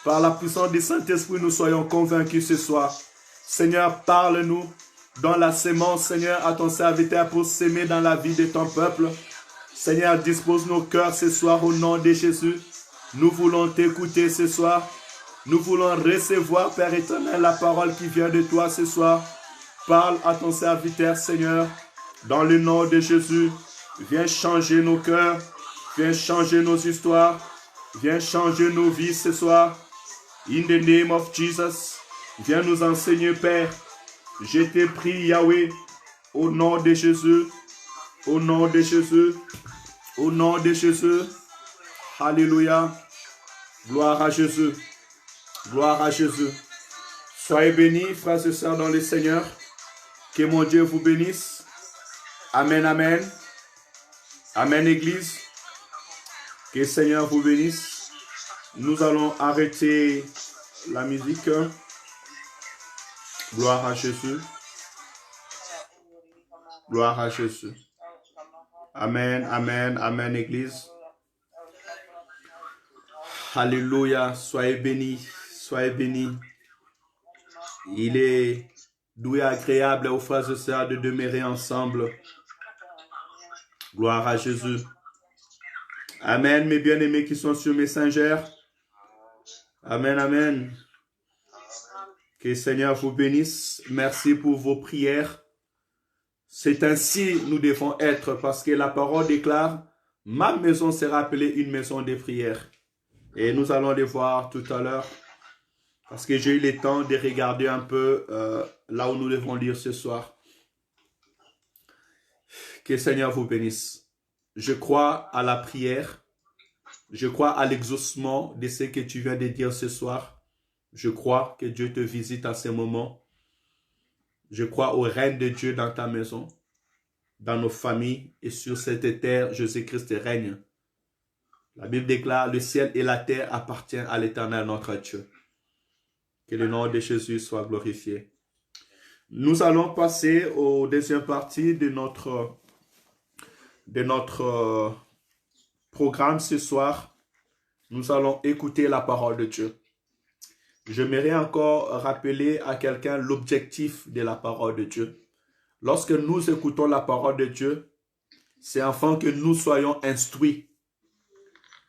Par la puissance du Saint-Esprit, nous soyons convaincus ce soir. Seigneur, parle-nous. Donne la sémence, Seigneur, à ton serviteur pour s'aimer dans la vie de ton peuple. Seigneur, dispose nos cœurs ce soir au nom de Jésus. Nous voulons t'écouter ce soir. Nous voulons recevoir, Père éternel, la parole qui vient de toi ce soir. Parle à ton serviteur, Seigneur, dans le nom de Jésus. Viens changer nos cœurs. Viens changer nos histoires. Viens changer nos vies ce soir. In the name of Jesus. Viens nous enseigner, Père. Je te prie, Yahweh, au nom de Jésus. Au nom de Jésus. Au nom de Jésus. Alléluia. Gloire à Jésus. Gloire à Jésus. Soyez bénis, frères et sœurs, dans le Seigneur. Que mon Dieu vous bénisse. Amen, amen. Amen, Église. Que le Seigneur vous bénisse. Nous allons arrêter la musique. Gloire à Jésus. Gloire à Jésus. Amen, amen, amen, Église. Alléluia. Soyez bénis. Soyez bénis. Il est doux et agréable aux frères et sœurs de demeurer ensemble. Gloire à Jésus. Amen, mes bien-aimés qui sont sur Messenger. Amen, amen. Que le Seigneur vous bénisse. Merci pour vos prières. C'est ainsi nous devons être parce que la parole déclare « Ma maison sera appelée une maison de prière ». Et nous allons les voir tout à l'heure parce que j'ai eu le temps de regarder un peu là où nous devons lire ce soir. Que le Seigneur vous bénisse. Je crois à la prière. Je crois à l'exaucement de ce que tu viens de dire ce soir. Je crois que Dieu te visite à ce moment. Je crois au règne de Dieu dans ta maison, dans nos familles et sur cette terre, Jésus-Christ règne. La Bible déclare, le ciel et la terre appartiennent à l'Éternel notre Dieu. Que le nom de Jésus soit glorifié. Nous allons passer aux deuxième partie de notre programme ce soir. Nous allons écouter la parole de Dieu. J'aimerais encore rappeler à quelqu'un l'objectif de la parole de Dieu. Lorsque nous écoutons la parole de Dieu, c'est afin que nous soyons instruits.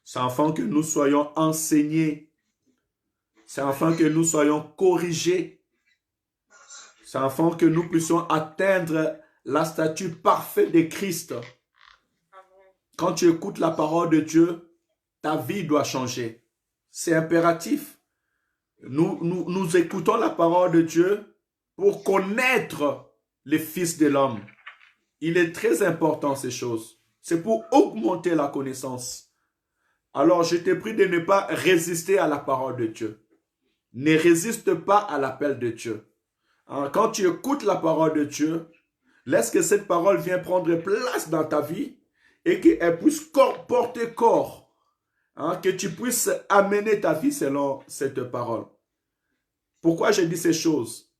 C'est afin que nous soyons enseignés. C'est afin que nous soyons corrigés. C'est afin que nous puissions atteindre la stature parfaite de Christ. Quand tu écoutes la parole de Dieu, ta vie doit changer. C'est impératif. Nous écoutons la parole de Dieu pour connaître les fils de l'homme. Il est très important ces choses. C'est pour augmenter la connaissance. Alors je te prie de ne pas résister à la parole de Dieu. Ne résiste pas à l'appel de Dieu. Quand tu écoutes la parole de Dieu, laisse que cette parole vienne prendre place dans ta vie et qu'elle puisse porter corps. Que tu puisses amener ta vie selon cette parole. Pourquoi je dis ces choses?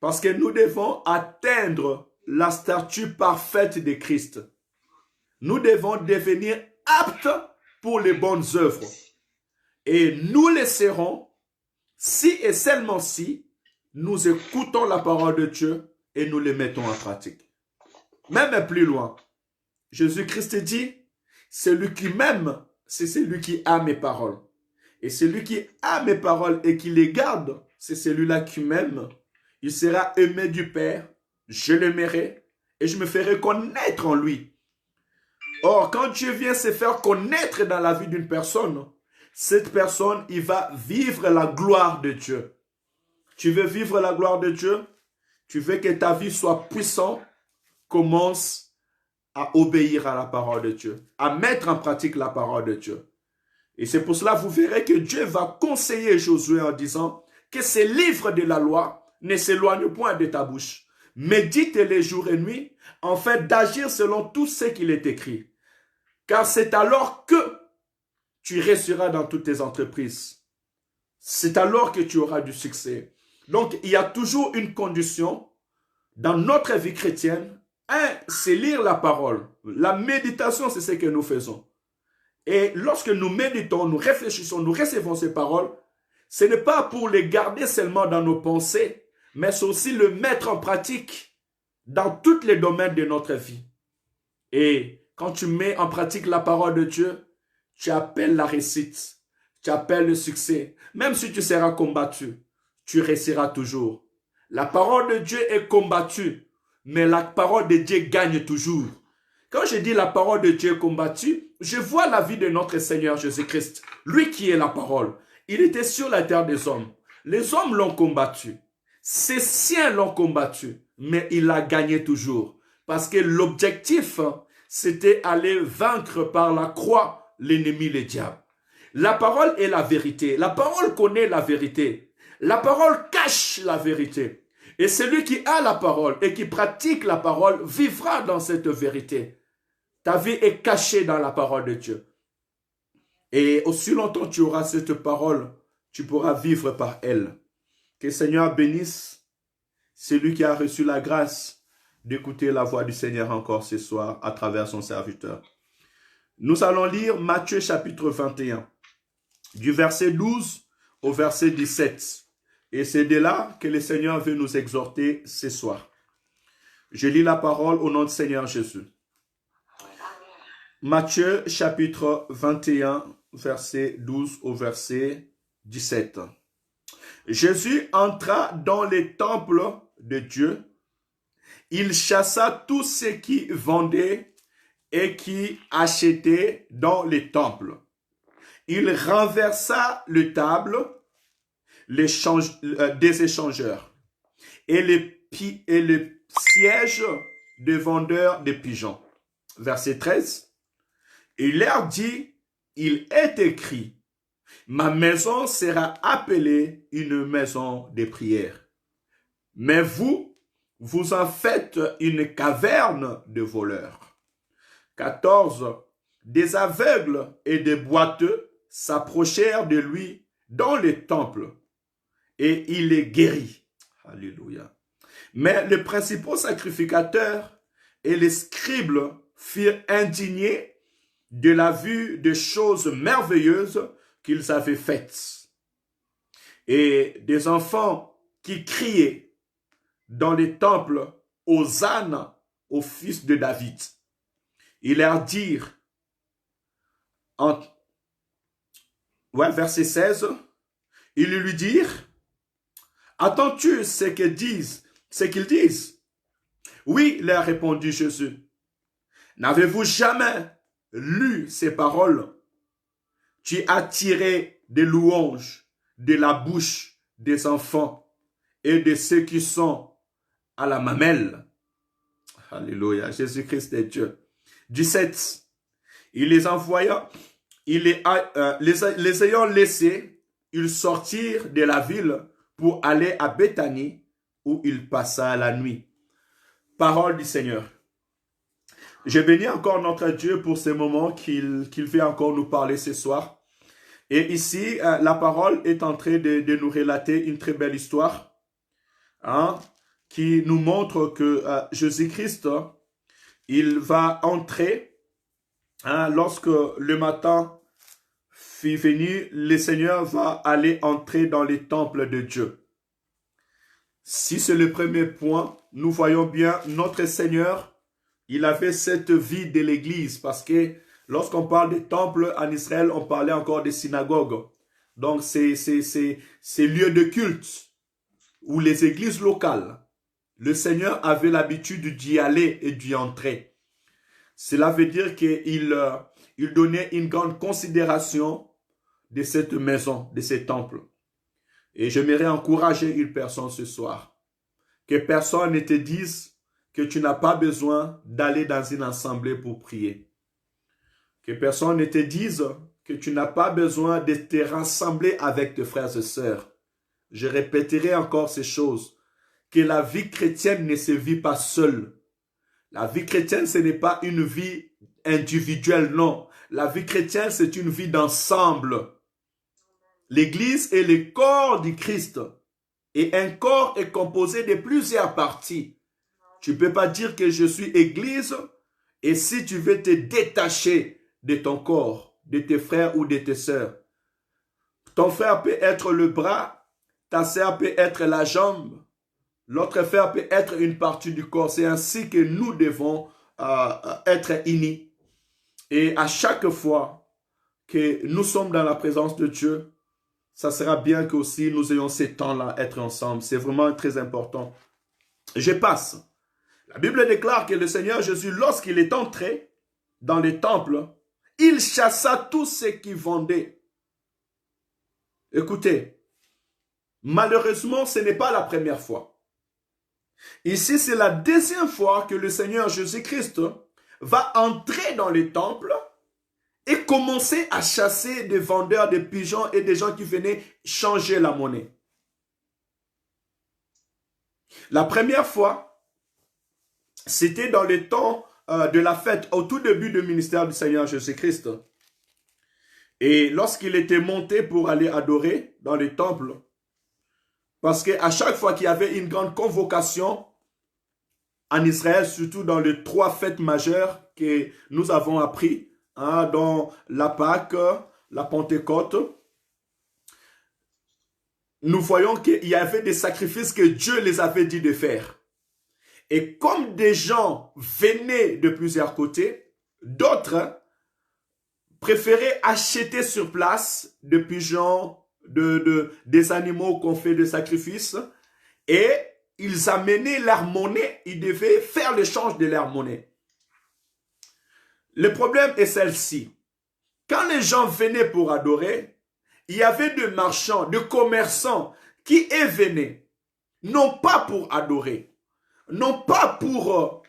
Parce que nous devons atteindre la stature parfaite de Christ. Nous devons devenir aptes pour les bonnes œuvres. Et nous le serons si et seulement si nous écoutons la parole de Dieu et nous les mettons en pratique. Même plus loin, Jésus-Christ dit, celui qui m'aime, c'est celui qui a mes paroles. Et celui qui a mes paroles et qui les garde, c'est celui-là qui m'aime. Il sera aimé du Père, je l'aimerai et je me ferai connaître en lui. Or, quand Dieu vient se faire connaître dans la vie d'une personne, cette personne, il va vivre la gloire de Dieu. Tu veux vivre la gloire de Dieu? Tu veux que ta vie soit puissante? Commence à obéir à la parole de Dieu, à mettre en pratique la parole de Dieu. Et c'est pour cela que vous verrez que Dieu va conseiller Josué en disant que ces livres de la loi ne s'éloignent point de ta bouche. Médite-les jour et nuit, en fait d'agir selon tout ce qu'il est écrit. Car c'est alors que tu réussiras dans toutes tes entreprises. C'est alors que tu auras du succès. Donc, il y a toujours une condition dans notre vie chrétienne. Un, c'est lire la parole. La méditation, c'est ce que nous faisons. Et lorsque nous méditons, nous réfléchissons, nous recevons ces paroles, ce n'est pas pour les garder seulement dans nos pensées, mais c'est aussi le mettre en pratique dans tous les domaines de notre vie. Et quand tu mets en pratique la parole de Dieu, tu appelles la réussite, tu appelles le succès. Même si tu seras combattu, tu réussiras toujours. La parole de Dieu est combattue, mais la parole de Dieu gagne toujours. Quand je dis la parole de Dieu est combattue, je vois la vie de notre Seigneur Jésus-Christ, lui qui est la parole. Il était sur la terre des hommes. Les hommes l'ont combattu. Ses siens l'ont combattu, mais il a gagné toujours. Parce que l'objectif, c'était aller vaincre par la croix l'ennemi, le diable. La parole est la vérité. La parole connaît la vérité. La parole cache la vérité. Et celui qui a la parole et qui pratique la parole vivra dans cette vérité. Ta vie est cachée dans la parole de Dieu. Et aussi longtemps tu auras cette parole, tu pourras vivre par elle. Que le Seigneur bénisse celui qui a reçu la grâce d'écouter la voix du Seigneur encore ce soir à travers son serviteur. Nous allons lire Matthieu chapitre 21, du verset 12 au verset 17. Et c'est de là que le Seigneur veut nous exhorter ce soir. Je lis la parole au nom du Seigneur Jésus. Matthieu chapitre 21, verset 12 au verset 17. Jésus entra dans les temples de Dieu. Il chassa tous ceux qui vendaient et qui achetaient dans les temples. Il renversa les tables des échangeurs et les sièges des vendeurs de pigeons. Verset 13. Il leur dit, il est écrit, ma maison sera appelée une maison de prière. Mais vous, vous en faites une caverne de voleurs. 14. Des aveugles et des boiteux s'approchèrent de lui dans les temples et il les guérit. Alléluia. Mais les principaux sacrificateurs et les scribes furent indignés de la vue des choses merveilleuses qu'ils avaient faites. Et des enfants qui criaient dans les temples, Hosanna au fils de David. Ils leur dirent, verset 16, ils lui dirent, attends-tu ce qu'ils disent? Oui, leur répondit Jésus. N'avez-vous jamais lu ces paroles? Tu as tiré des louanges de la bouche des enfants et de ceux qui sont à la mamelle. Alléluia, Jésus-Christ est Dieu. 17. Il les envoya, les ayant laissés, ils sortirent de la ville pour aller à Béthanie où il passa la nuit. Parole du Seigneur. Je bénis encore notre Dieu pour ce moment qu'il veut encore nous parler ce soir. Et ici, la parole est en train de nous relater une très belle histoire qui nous montre que Jésus-Christ, il va entrer lorsque le matin fut venu, le Seigneur va aller entrer dans les temples de Dieu. Si c'est le premier point, nous voyons bien notre Seigneur, il avait cette vie de l'église parce que lorsqu'on parle des temples en Israël, on parlait encore des synagogues. Donc c'est lieux de culte ou les églises locales. Le Seigneur avait l'habitude d'y aller et d'y entrer. Cela veut dire qu'il donnait une grande considération de cette maison, de ces temples. Et j'aimerais encourager une personne ce soir. Que personne ne te dise que tu n'as pas besoin d'aller dans une assemblée pour prier. Que personne ne te dise que tu n'as pas besoin de te rassembler avec tes frères et sœurs. Je répéterai encore ces choses. Que la vie chrétienne ne se vit pas seule. La vie chrétienne, ce n'est pas une vie individuelle, non. la vie chrétienne, c'est une vie d'ensemble. L'Église est le corps du Christ. Et un corps est composé de plusieurs parties. Tu ne peux pas dire que je suis Église et si tu veux te détacher de ton corps, de tes frères ou de tes sœurs. Ton frère peut être le bras, ta sœur peut être la jambe, l'autre frère peut être une partie du corps. C'est ainsi que nous devons être unis. Et à chaque fois que nous sommes dans la présence de Dieu, ça sera bien que aussi nous ayons ces temps-là, être ensemble. C'est vraiment très important. Je passe. La Bible déclare que le Seigneur Jésus, lorsqu'il est entré dans les temples, il chassa tous ceux qui vendaient. Écoutez, malheureusement, ce n'est pas la première fois. Ici, c'est la deuxième fois que le Seigneur Jésus-Christ va entrer dans les temples et commencer à chasser des vendeurs de pigeons et des gens qui venaient changer la monnaie. La première fois, c'était dans les temps de la fête, au tout début du ministère du Seigneur Jésus-Christ. Et lorsqu'il était monté pour aller adorer dans les temples, parce qu'à chaque fois qu'il y avait une grande convocation en Israël, surtout dans les 3 fêtes majeures que nous avons appris, dans la Pâque, la Pentecôte, nous voyons qu'il y avait des sacrifices que Dieu les avait dit de faire. Et comme des gens venaient de plusieurs côtés, d'autres préféraient acheter sur place des pigeons, des animaux qu'on fait de sacrifices, et ils amenaient leur monnaie, ils devaient faire l'échange de leur monnaie. Le problème est celle-ci. Quand les gens venaient pour adorer, il y avait des marchands, des commerçants qui venaient, non pas pour adorer, non pas pour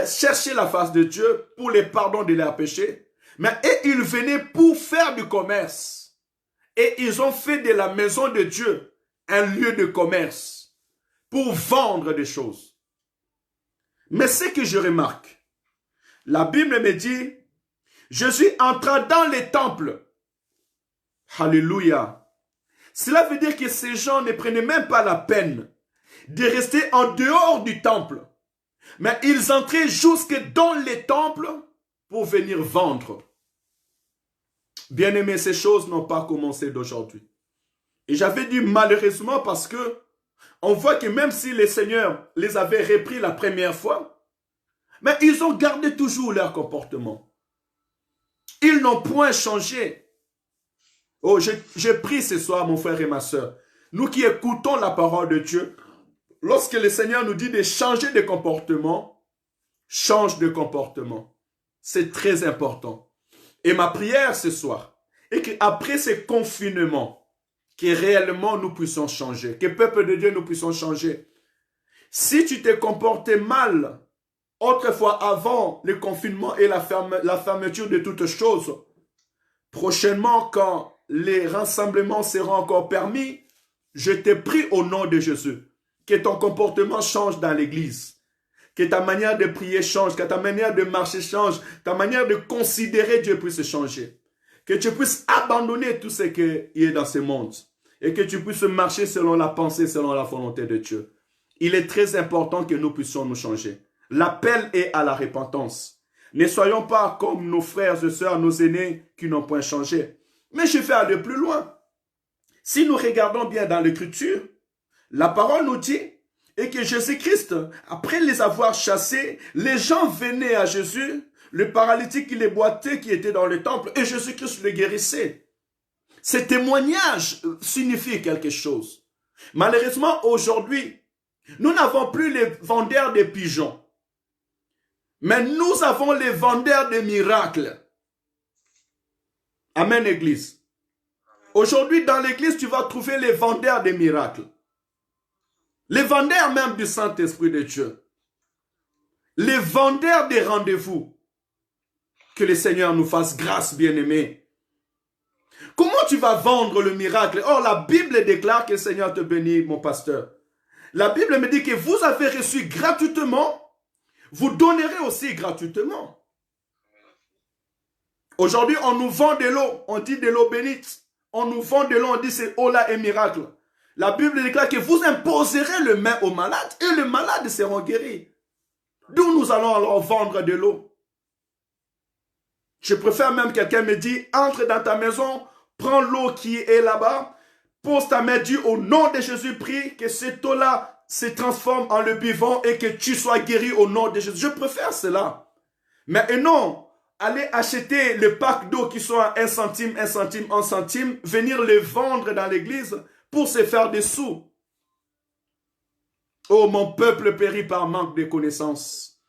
chercher la face de Dieu, pour les pardons de leurs péchés, mais ils venaient pour faire du commerce. Et ils ont fait de la maison de Dieu un lieu de commerce, pour vendre des choses. Mais ce que je remarque, la Bible me dit, Jésus entra dans les temples. Alléluia. Cela veut dire que ces gens ne prenaient même pas la peine de rester en dehors du temple. Mais ils entraient jusque dans les temples pour venir vendre. Bien-aimés, ces choses n'ont pas commencé d'aujourd'hui. Et j'avais dit malheureusement parce que on voit que même si le Seigneur les avait repris la première fois, mais ils ont gardé toujours leur comportement. Ils n'ont point changé. Oh, je prie ce soir, mon frère et ma soeur, nous qui écoutons la parole de Dieu, lorsque le Seigneur nous dit de changer de comportement, change de comportement. C'est très important. Et ma prière ce soir est qu'après ce confinement, que réellement nous puissions changer, que peuple de Dieu nous puissions changer. Si tu te comportais mal, autrefois, avant le confinement et la fermeture de toutes choses, prochainement, quand les rassemblements seront encore permis, je te prie au nom de Jésus, que ton comportement change dans l'église, que ta manière de prier change, que ta manière de marcher change, ta manière de considérer Dieu puisse changer, que tu puisses abandonner tout ce qui est dans ce monde et que tu puisses marcher selon la pensée, selon la volonté de Dieu. Il est très important que nous puissions nous changer. L'appel est à la repentance. Ne soyons pas comme nos frères et sœurs, nos aînés qui n'ont point changé. Mais je vais aller plus loin. Si nous regardons bien dans l'Écriture, la parole nous dit et que Jésus-Christ, après les avoir chassés, les gens venaient à Jésus, le paralytique et les boiteux qui étaient dans le temple, et Jésus-Christ le guérissait. Ce témoignage signifie quelque chose. Malheureusement, aujourd'hui, nous n'avons plus les vendeurs de pigeons. Mais nous avons les vendeurs de miracles. Amen, Église. Aujourd'hui, dans l'Église, tu vas trouver les vendeurs de miracles. Les vendeurs même du Saint-Esprit de Dieu. Les vendeurs des rendez-vous. Que le Seigneur nous fasse grâce, bien-aimés. Comment tu vas vendre le miracle? Or, la Bible déclare que le Seigneur te bénit, mon pasteur. La Bible me dit que vous avez reçu gratuitement, vous donnerez aussi gratuitement. Aujourd'hui, on nous vend de l'eau, on dit de l'eau bénite. On nous vend de l'eau, on dit c'est eau là et miracle. La Bible déclare que vous imposerez le main aux malades et les malades seront guéris. D'où nous allons leur vendre de l'eau? Je préfère même quelqu'un me dit, entre dans ta maison, prends l'eau qui est là-bas, pose ta main, dis au nom de Jésus, prie que cette eau-là se transforme en le buvant et que tu sois guéri au nom de Jésus. Je préfère cela. Mais non, aller acheter le pack d'eau qui sont à 1 centime, 1 centime, 1 centime, venir les vendre dans l'église pour se faire des sous. Oh, mon peuple périt par manque de connaissances.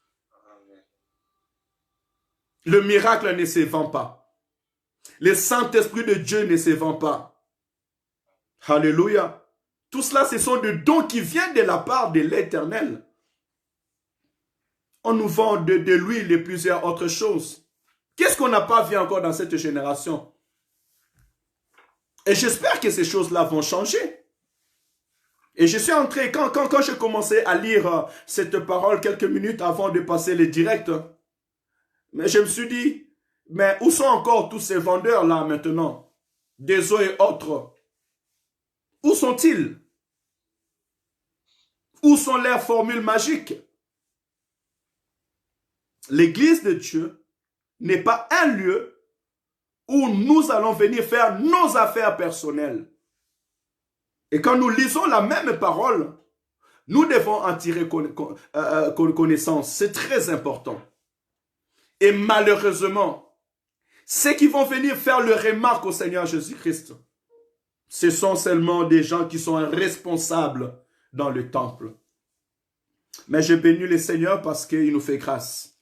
Le miracle ne se vend pas. Le Saint-Esprit de Dieu ne se vend pas. Alléluia. Tout cela, ce sont des dons qui viennent de la part de l'Éternel. On nous vend de l'huile et plusieurs autres choses. Qu'est-ce qu'on n'a pas vu encore dans cette génération? Et j'espère que ces choses-là vont changer. Et je suis entré, quand j'ai commencé à lire cette parole quelques minutes avant de passer les directs, mais je me suis dit, mais où sont encore tous ces vendeurs-là maintenant? Des eaux et autres. Où sont-ils? Où sont leurs formules magiques? L'église de Dieu n'est pas un lieu où nous allons venir faire nos affaires personnelles. Et quand nous lisons la même parole, nous devons en tirer connaissance. C'est très important. Et malheureusement, ceux qui vont venir faire le remarque au Seigneur Jésus-Christ, ce sont seulement des gens qui sont responsables dans le temple. Mais je bénis le Seigneur parce qu'il nous fait grâce.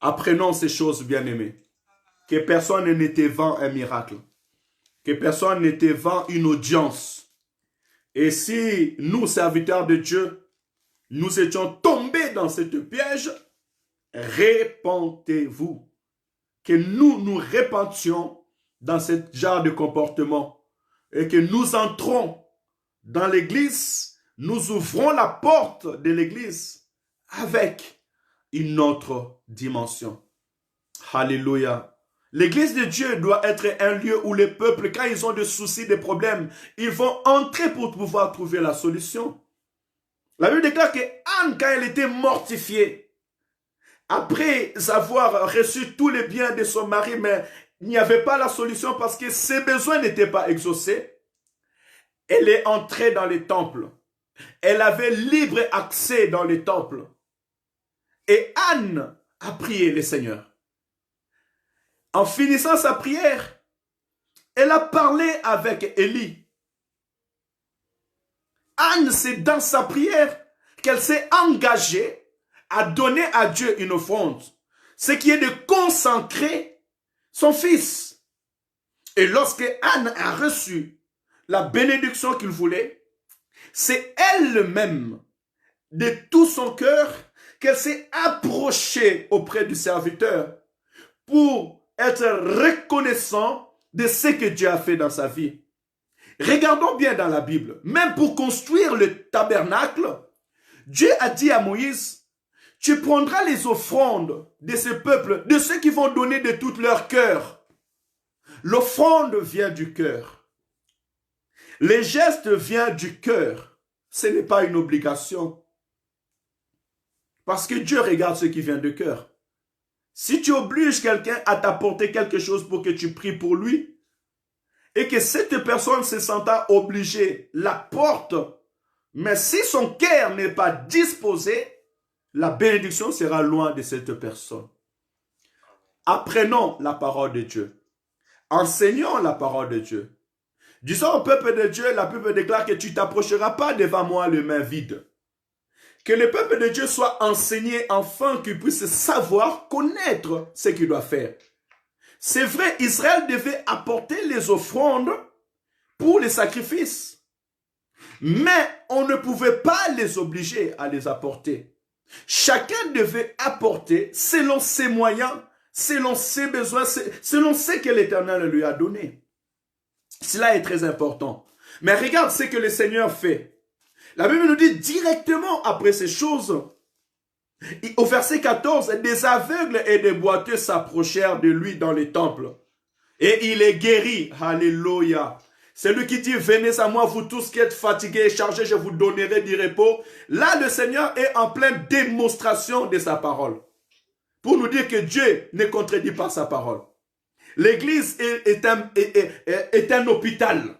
Apprenons ces choses, bien-aimés. Que personne ne te vend un miracle. Que personne ne te vend une audience. Et si nous, serviteurs de Dieu, nous étions tombés dans cette piège, répentez-vous. Que nous nous répentions dans ce genre de comportement. Et que nous entrons dans l'église, nous ouvrons la porte de l'église avec une autre dimension. Alléluia. L'église de Dieu doit être un lieu où les peuples, quand ils ont des soucis, des problèmes, ils vont entrer pour pouvoir trouver la solution. La Bible déclare que Anne, quand elle était mortifiée, après avoir reçu tous les biens de son mari, mais il n'y avait pas la solution parce que ses besoins n'étaient pas exaucés, elle est entrée dans les temples. Elle avait libre accès dans les temples. Et Anne a prié le Seigneur. En finissant sa prière, elle a parlé avec Élie. Anne, c'est dans sa prière qu'elle s'est engagée à donner à Dieu une offrande. Ce qui est de consacrer son fils. Et lorsque Anne a reçu la bénédiction qu'il voulait, c'est elle-même, de tout son cœur, qu'elle s'est approchée auprès du serviteur pour être reconnaissant de ce que Dieu a fait dans sa vie. Regardons bien dans la Bible. Même pour construire le tabernacle, Dieu a dit à Moïse, tu prendras les offrandes de ce peuple, de ceux qui vont donner de tout leur cœur. L'offrande vient du cœur. Les gestes viennent du cœur. Ce n'est pas une obligation. Parce que Dieu regarde ce qui vient du cœur. Si tu obliges quelqu'un à t'apporter quelque chose pour que tu pries pour lui, et que cette personne se senta obligée, la porte, mais si son cœur n'est pas disposé, la bénédiction sera loin de cette personne. Apprenons la parole de Dieu. Enseignons la parole de Dieu. Disons au peuple de Dieu, la Bible déclare que tu ne t'approcheras pas devant moi les mains vides. Que le peuple de Dieu soit enseigné afin qu'il puisse savoir, connaître ce qu'il doit faire. C'est vrai, Israël devait apporter les offrandes pour les sacrifices. Mais on ne pouvait pas les obliger à les apporter. Chacun devait apporter selon ses moyens, selon ses besoins, selon ce que l'Éternel lui a donné. Cela est très important. Mais regarde ce que le Seigneur fait. La Bible nous dit directement après ces choses, Au verset 14, des aveugles et des boiteux s'approchèrent de lui dans les temples. Et il est guéri. Alléluia. C'est lui qui dit, venez à moi, vous tous qui êtes fatigués et chargés, je vous donnerai du repos. Là, le Seigneur est en pleine démonstration de sa parole. Pour nous dire que Dieu ne contredit pas sa parole. L'église est un hôpital.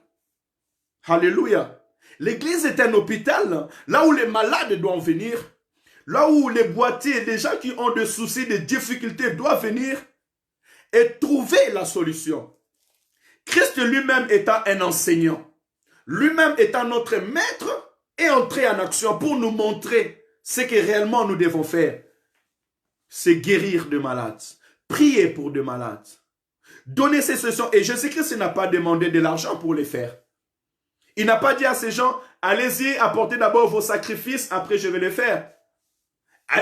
Alléluia. L'église est un hôpital, là où les malades doivent venir, là où les boiteux, les gens qui ont des soucis, des difficultés doivent venir et trouver la solution. Christ lui-même étant un enseignant, lui-même étant notre maître, est entré en action pour nous montrer ce que réellement nous devons faire. C'est guérir de malades, prier pour de malades, donner ces solutions. Et Jésus-Christ n'a pas demandé de l'argent pour les faire. Il n'a pas dit à ces gens, allez-y, apportez d'abord vos sacrifices, après je vais les faire.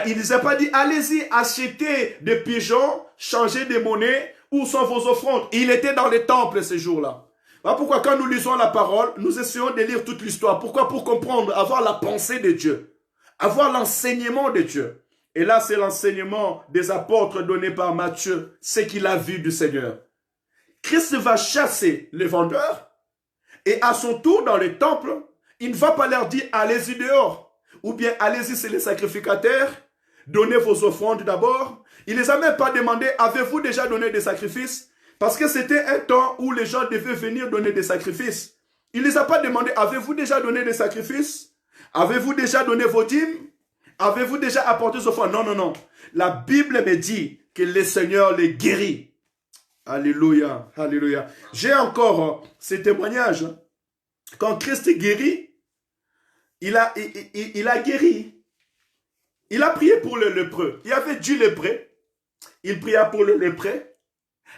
Il ne les a pas dit, allez-y, achetez des pigeons, changez des monnaies, où sont vos offrandes? Il était dans les temples ces jours-là. Voilà pourquoi quand nous lisons la parole, nous essayons de lire toute l'histoire. Pourquoi? Pour comprendre, avoir la pensée de Dieu, avoir l'enseignement de Dieu. Et là, c'est l'enseignement des apôtres donné par Matthieu, ce qu'il a vu du Seigneur. Christ va chasser les vendeurs, et à son tour, dans les temples, il ne va pas leur dire, allez-y dehors. Ou bien, allez-y, c'est les sacrificateurs. Donnez vos offrandes d'abord. Il ne les a même pas demandé, avez-vous déjà donné des sacrifices? Parce que c'était un temps où les gens devaient venir donner des sacrifices. Il ne les a pas demandé, avez-vous déjà donné des sacrifices? Avez-vous déjà donné vos dîmes? Avez-vous déjà apporté vos offrandes? Non, non, non. La Bible me dit que le Seigneur les guérit. Alléluia, alléluia. J'ai encore ce témoignage. Quand Christ guérit, il a guéri. Il a prié pour le lépreux. Il y avait 10 lépreux. Il pria pour le lépreux.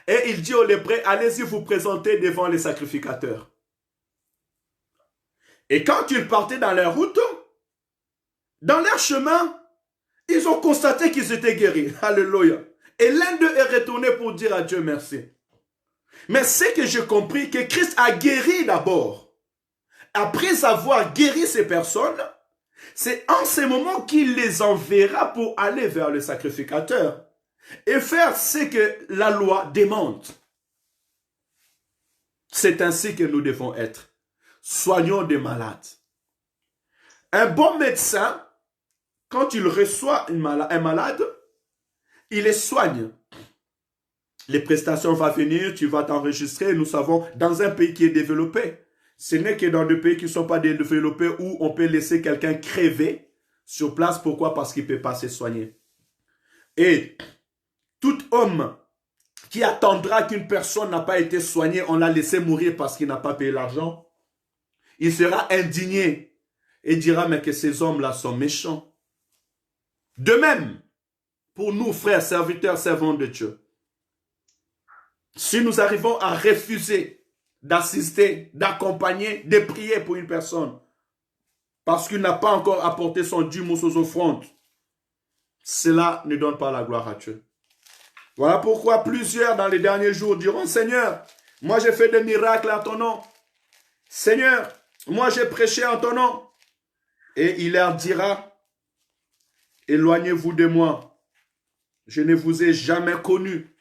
Et il dit aux lépreux, allez-y vous présenter devant les sacrificateurs. Et quand ils partaient dans leur route, dans leur chemin, ils ont constaté qu'ils étaient guéris. Alléluia. Et l'un d'eux est retourné pour dire à Dieu merci. Mais c'est que j'ai compris que Christ a guéri d'abord. Après avoir guéri ces personnes, c'est en ce moment qu'il les enverra pour aller vers le sacrificateur et faire ce que la loi demande. C'est ainsi que nous devons être. Soignons des malades. Un bon médecin, quand il reçoit un malade, il les soigne. Les prestations vont venir, tu vas t'enregistrer. Nous savons, dans un pays qui est développé, ce n'est que dans des pays qui ne sont pas développés où on peut laisser quelqu'un crever sur place. Pourquoi? Parce qu'il ne peut pas se soigner. Et tout homme qui attendra qu'une personne n'a pas été soignée, on l'a laissé mourir parce qu'il n'a pas payé l'argent, il sera indigné et dira, mais que ces hommes-là sont méchants. De même, pour nous, frères, serviteurs, servants de Dieu, si nous arrivons à refuser d'assister, d'accompagner, de prier pour une personne, parce qu'il n'a pas encore apporté son dîme ou ses offrandes, cela ne donne pas la gloire à Dieu. Voilà pourquoi plusieurs dans les derniers jours diront, Seigneur, moi j'ai fait des miracles en ton nom. Seigneur, moi j'ai prêché en ton nom. Et il leur dira, éloignez-vous de moi. Je ne vous ai jamais connu.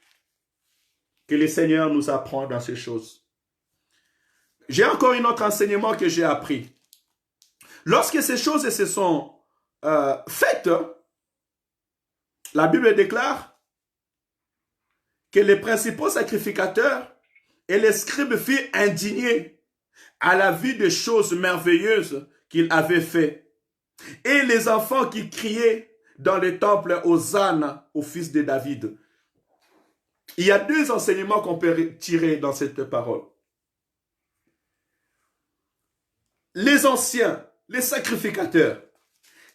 Que le Seigneur nous apprend dans ces choses. J'ai encore un autre enseignement que j'ai appris. Lorsque ces choses se sont faites, la Bible déclare que les principaux sacrificateurs et les scribes furent indignés à la vue des choses merveilleuses qu'ils avaient faites. Et les enfants qui criaient dans les temples Hosanna au fils de David. Il y a deux enseignements qu'on peut tirer dans cette parole. Les anciens, les sacrificateurs,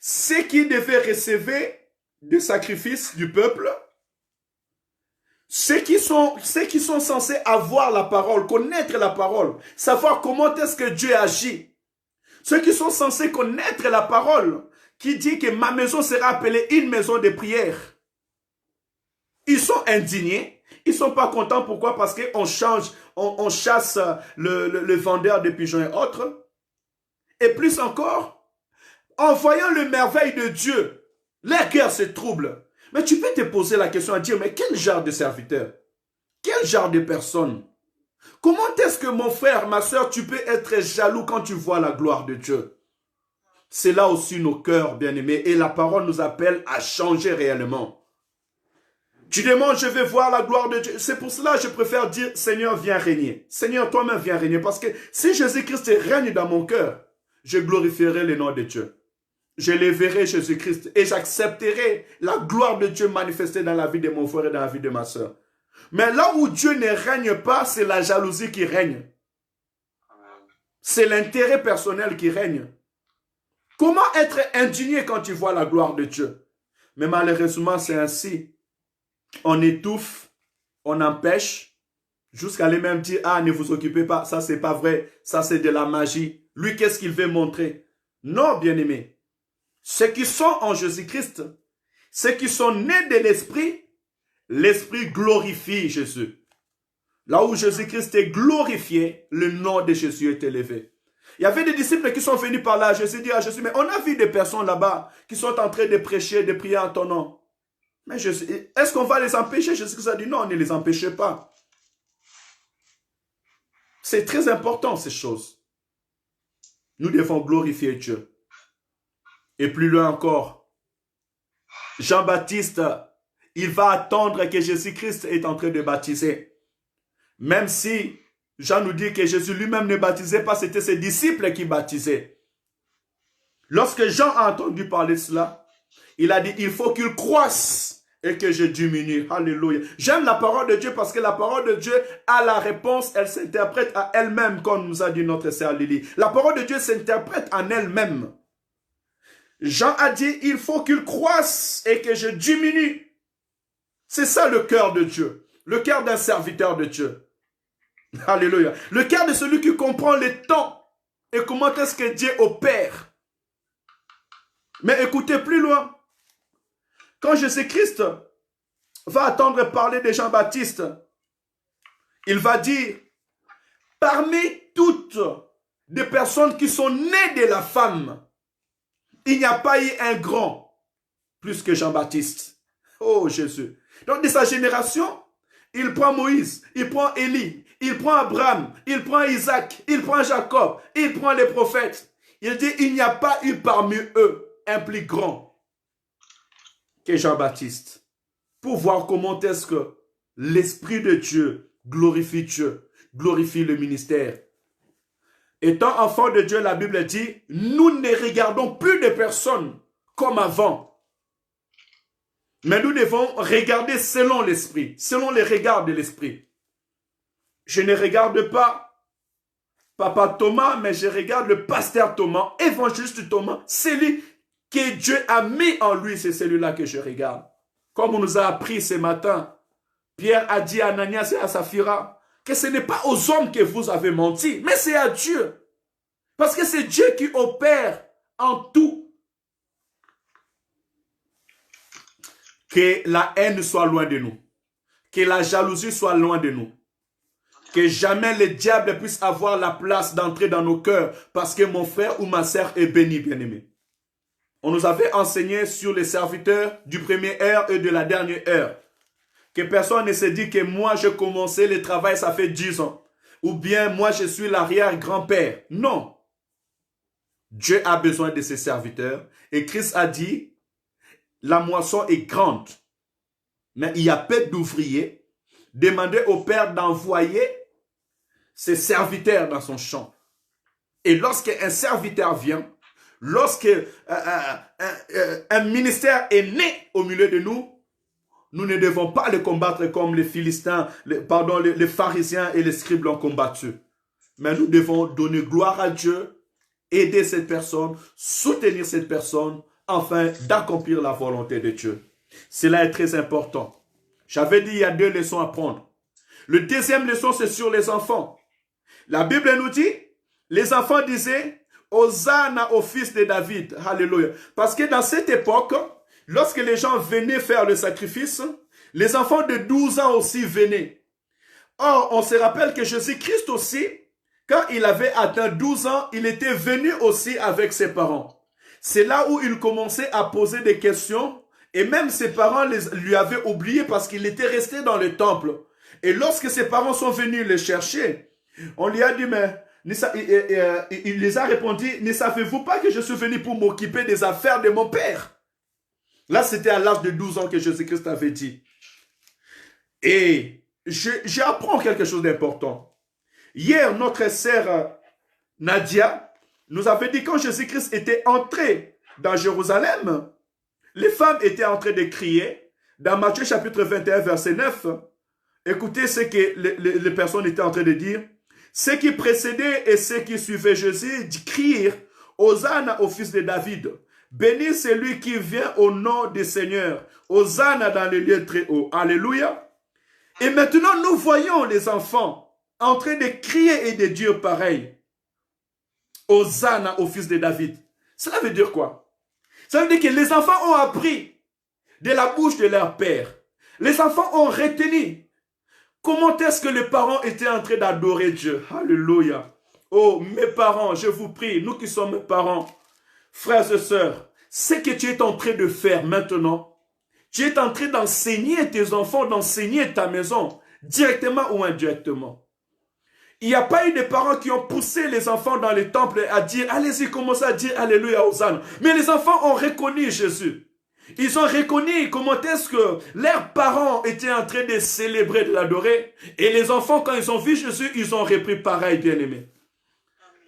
ceux qui devaient recevoir des sacrifices du peuple, ceux qui sont censés avoir la parole, connaître la parole, savoir comment est-ce que Dieu agit. Ceux qui sont censés connaître la parole, qui dit que ma maison sera appelée une maison de prière. Ils sont indignés. Ils ne sont pas contents. Pourquoi? Parce qu'on chasse le vendeur de pigeons et autres. Et plus encore, en voyant le merveille de Dieu, Les cœurs se troublent. Mais tu peux te poser la question à dire, mais quel genre de serviteur? Quel genre de personne? Comment est-ce que mon frère, ma soeur, tu peux être jaloux quand tu vois la gloire de Dieu? C'est là aussi nos cœurs, bien-aimés. Et la parole nous appelle à changer réellement. Tu demandes, je vais voir la gloire de Dieu. C'est pour cela que je préfère dire, Seigneur, viens régner. Seigneur, toi-même, viens régner. Parce que si Jésus-Christ règne dans mon cœur, je glorifierai le nom de Dieu. Je l'éleverai Jésus-Christ et j'accepterai la gloire de Dieu manifestée dans la vie de mon frère et dans la vie de ma soeur. Mais là où Dieu ne règne pas, c'est la jalousie qui règne. C'est l'intérêt personnel qui règne. Comment être indigné quand tu vois la gloire de Dieu? Mais malheureusement, c'est ainsi. On étouffe, on empêche, jusqu'à les même dire, ah, ne vous occupez pas, ça c'est pas vrai, ça c'est de la magie. Lui, qu'est-ce qu'il veut montrer? Non, bien-aimés. Ceux qui sont en Jésus-Christ, ceux qui sont nés de l'Esprit, l'Esprit glorifie Jésus. Là où Jésus-Christ est glorifié, le nom de Jésus est élevé. Il y avait des disciples qui sont venus par là. Jésus dit à Jésus, mais on a vu des personnes là-bas qui sont en train de prêcher, de prier en ton nom. Mais est-ce qu'on va les empêcher? Jésus a dit, non, ne les empêchez pas. C'est très important ces choses. Nous devons glorifier Dieu. Et plus loin encore, Jean-Baptiste, il va attendre que Jésus-Christ est en train de baptiser. Même si Jean nous dit que Jésus lui-même ne baptisait pas, c'était ses disciples qui baptisaient. Lorsque Jean a entendu parler de cela, il a dit, il faut qu'il croisse et que je diminue. Alléluia. J'aime la parole de Dieu parce que la parole de Dieu a la réponse, elle s'interprète à elle-même, comme nous a dit notre sœur Lily. La parole de Dieu s'interprète en elle-même. Jean a dit, il faut qu'il croisse et que je diminue. C'est ça le cœur de Dieu. Le cœur d'un serviteur de Dieu. Alléluia. Le cœur de celui qui comprend les temps et comment est-ce que Dieu opère. Mais écoutez plus loin. Quand Jésus-Christ va attendre parler de Jean-Baptiste, il va dire, parmi toutes les personnes qui sont nées de la femme, il n'y a pas eu un grand plus que Jean-Baptiste. Oh Jésus. Donc de sa génération, il prend Moïse, il prend Élie, il prend Abraham, il prend Isaac, il prend Jacob, il prend les prophètes. Il dit, il n'y a pas eu parmi eux un plus grand que Jean-Baptiste. Pour voir comment est-ce que l'Esprit de Dieu glorifie le ministère. Étant enfant de Dieu, la Bible dit, nous ne regardons plus de personnes comme avant. Mais nous devons regarder selon l'Esprit, selon les regards de l'Esprit. Je ne regarde pas Papa Thomas, mais je regarde le pasteur Thomas, évangéliste Thomas. Celui que Dieu a mis en lui, c'est celui-là que je regarde. Comme on nous a appris ce matin, Pierre a dit à Ananias et à Saphira, que ce n'est pas aux hommes que vous avez menti, mais c'est à Dieu. Parce que c'est Dieu qui opère en tout. Que la haine soit loin de nous. Que la jalousie soit loin de nous. Que jamais le diable puisse avoir la place d'entrer dans nos cœurs parce que mon frère ou ma sœur est béni, bien-aimé. On nous avait enseigné sur les serviteurs du premier heure et de la dernière heure. Que personne ne se dit que moi j'ai commencé le travail, ça fait 10 ans. Ou bien moi je suis l'arrière-grand-père. Non. Dieu a besoin de ses serviteurs. Et Christ a dit, la moisson est grande, mais il y a peu d'ouvriers. Demandez au Père d'envoyer ses serviteurs dans son champ. Et lorsque un serviteur vient, lorsque un ministère est né au milieu de nous, nous ne devons pas le combattre comme les Philistins, les pharisiens et les scribes l'ont combattu. Mais nous devons donner gloire à Dieu, aider cette personne, soutenir cette personne, afin d'accomplir la volonté de Dieu. Cela est très important. J'avais dit il y a 2 leçons à prendre. Le deuxième leçon, c'est sur les enfants. La Bible nous dit, les enfants disaient, Hosanna au fils de David. Alléluia. Parce que dans cette époque, lorsque les gens venaient faire le sacrifice, les enfants de 12 ans aussi venaient. Or, on se rappelle que Jésus-Christ aussi, quand il avait atteint 12 ans, il était venu aussi avec ses parents. C'est là où il commençait à poser des questions. Et même ses parents lui avaient oublié parce qu'il était resté dans le temple. Et lorsque ses parents sont venus le chercher, on lui a dit, mais il les a répondu, ne savez-vous pas que je suis venu pour m'occuper des affaires de mon père? Là, c'était à l'âge de 12 ans que Jésus-Christ avait dit. Et j'apprends quelque chose d'important. Hier, notre sœur Nadia nous avait dit quand Jésus-Christ était entré dans Jérusalem, les femmes étaient en train de crier. Dans Matthieu chapitre 21, verset 9, écoutez ce que les personnes étaient en train de dire. Ceux qui précédaient et ceux qui suivaient Jésus crièrent « Hosanna au fils de David ». Béni celui qui vient au nom du Seigneur. Hosanna dans les lieux très hauts. Alléluia. Et maintenant, nous voyons les enfants en train de crier et de dire pareil. Hosanna au fils de David. Cela veut dire quoi? Ça veut dire que les enfants ont appris de la bouche de leur père. Les enfants ont retenu. Comment est-ce que les parents étaient en train d'adorer Dieu? Alléluia. Oh, mes parents, je vous prie, nous qui sommes parents, frères et sœurs, ce que tu es en train de faire maintenant, tu es en train d'enseigner tes enfants, d'enseigner ta maison, directement ou indirectement. Il n'y a pas eu de parents qui ont poussé les enfants dans les temples à dire, allez-y, commencez à dire Alléluia, Hosanna. Mais les enfants ont reconnu Jésus. Ils ont reconnu comment est-ce que leurs parents étaient en train de célébrer, de l'adorer. Et les enfants, quand ils ont vu Jésus, ils ont repris pareil, bien-aimé.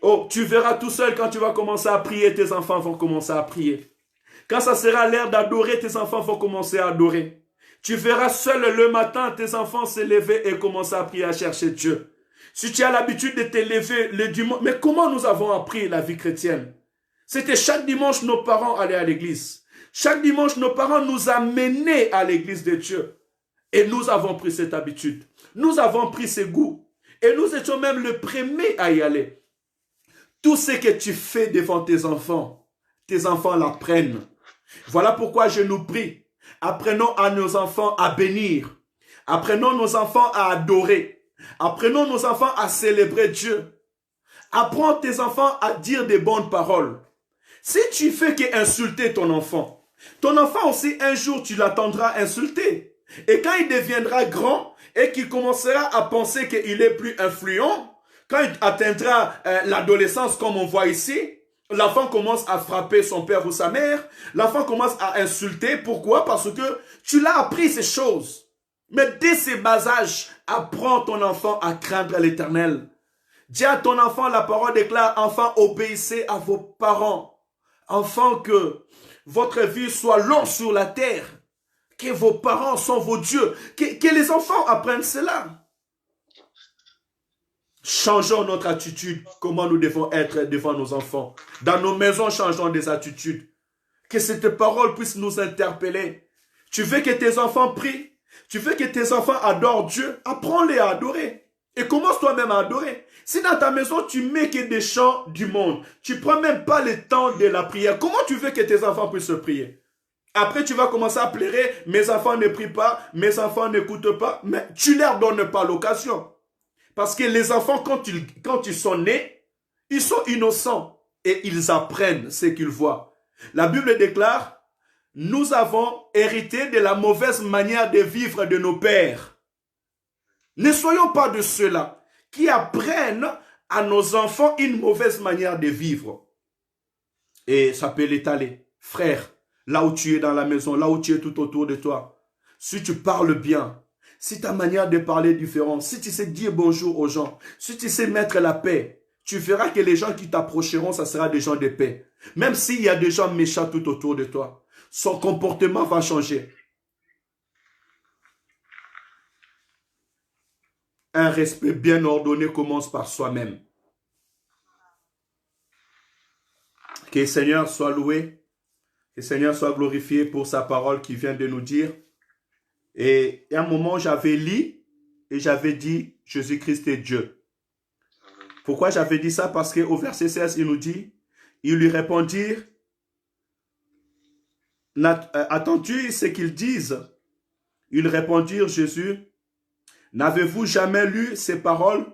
Oh, tu verras tout seul quand tu vas commencer à prier, tes enfants vont commencer à prier. Quand ça sera l'heure d'adorer, tes enfants vont commencer à adorer. Tu verras seul le matin tes enfants se lever et commencer à prier, à chercher Dieu. Si tu as l'habitude de te lever le dimanche, mais comment nous avons appris la vie chrétienne? C'était chaque dimanche nos parents allaient à l'église. Chaque dimanche nos parents nous amenaient à l'église de Dieu. Et nous avons pris cette habitude. Nous avons pris ce goût. Et nous étions même les premiers à y aller. Tout ce que tu fais devant tes enfants l'apprennent. Voilà pourquoi je nous prie. Apprenons à nos enfants à bénir. Apprenons nos enfants à adorer. Apprenons nos enfants à célébrer Dieu. Apprends tes enfants à dire des bonnes paroles. Si tu fais qu'insulter ton enfant aussi un jour tu l'attendras insulter. Et quand il deviendra grand et qu'il commencera à penser qu'il est plus influent, quand il atteindra l'adolescence comme on voit ici, l'enfant commence à frapper son père ou sa mère, l'enfant commence à insulter. Pourquoi? Parce que tu l'as appris ces choses. Mais dès ces bas âges, apprends ton enfant à craindre l'Éternel. Dis à ton enfant, la parole déclare, enfant, obéissez à vos parents. Enfant, que votre vie soit longue sur la terre. Que vos parents sont vos dieux. Que les enfants apprennent cela. Changeons notre attitude, comment nous devons être devant nos enfants. Dans nos maisons, changeons des attitudes. Que cette parole puisse nous interpeller. Tu veux que tes enfants prient? Tu veux que tes enfants adorent Dieu? Apprends-les à adorer. Et commence toi-même à adorer. Si dans ta maison, tu mets que des chants du monde, tu ne prends même pas le temps de la prière, comment tu veux que tes enfants puissent prier? Après, tu vas commencer à pleurer, mes enfants ne prient pas, mes enfants n'écoutent pas, mais tu ne leur donnes pas l'occasion. Parce que les enfants, quand ils sont nés, ils sont innocents et ils apprennent ce qu'ils voient. La Bible déclare, nous avons hérité de la mauvaise manière de vivre de nos pères. Ne soyons pas de ceux-là qui apprennent à nos enfants une mauvaise manière de vivre. Et ça peut l'étaler. Frère, là où tu es dans la maison, là où tu es tout autour de toi, si tu parles bien, si ta manière de parler est différente, si tu sais dire bonjour aux gens, si tu sais mettre la paix, tu verras que les gens qui t'approcheront, ça sera des gens de paix. Même s'il y a des gens méchants tout autour de toi, son comportement va changer. Un respect bien ordonné commence par soi-même. Que le Seigneur soit loué, que le Seigneur soit glorifié pour sa parole qui vient de nous dire. Et à un moment, j'avais lu et j'avais dit Jésus-Christ est Dieu. Pourquoi j'avais dit ça? Parce qu'au verset 16, il nous dit, ils lui répondirent, attends-tu ce qu'ils disent? Ils répondirent, Jésus, n'avez-vous jamais lu ces paroles?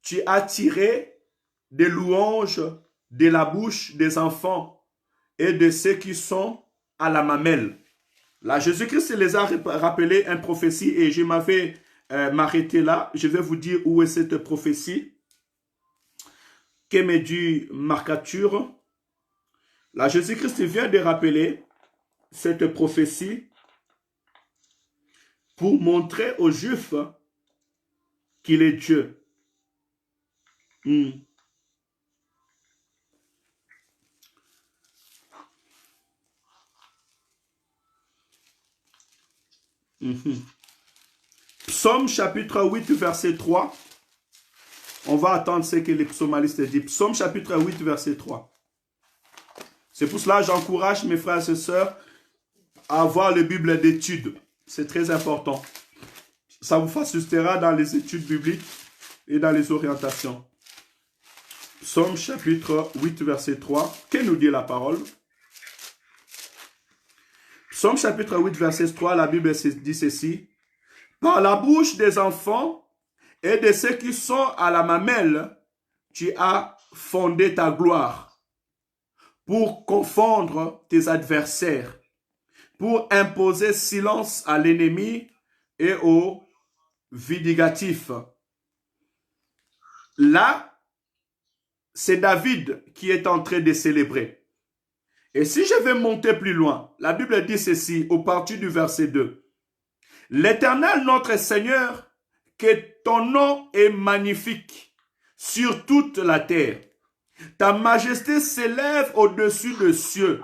Tu as tiré des louanges de la bouche des enfants et de ceux qui sont à la mamelle. Là, Jésus-Christ les a rappelés une prophétie et je m'avais m'arrêté là. Je vais vous dire où est cette prophétie. Que me dit Marcature. Là, Jésus-Christ vient de rappeler cette prophétie pour montrer aux Juifs qu'il est Dieu. Psaume chapitre 8, verset 3. On va attendre ce que les psalmistes disent. Psaume chapitre 8, verset 3. C'est pour cela que j'encourage mes frères et sœurs à avoir les Bibles d'études. C'est très important. Ça vous facilitera dans les études bibliques et dans les orientations. Psaume chapitre 8, verset 3. Que nous dit la parole? Psaume chapitre 8, verset 3, la Bible dit ceci. Par la bouche des enfants et de ceux qui sont à la mamelle, tu as fondé ta gloire pour confondre tes adversaires, pour imposer silence à l'ennemi et au vindicatif. Là, c'est David qui est en train de célébrer. Et si je vais monter plus loin, la Bible dit ceci au partir du verset 2. L'Éternel notre Seigneur, que ton nom est magnifique sur toute la terre. Ta majesté s'élève au-dessus des cieux.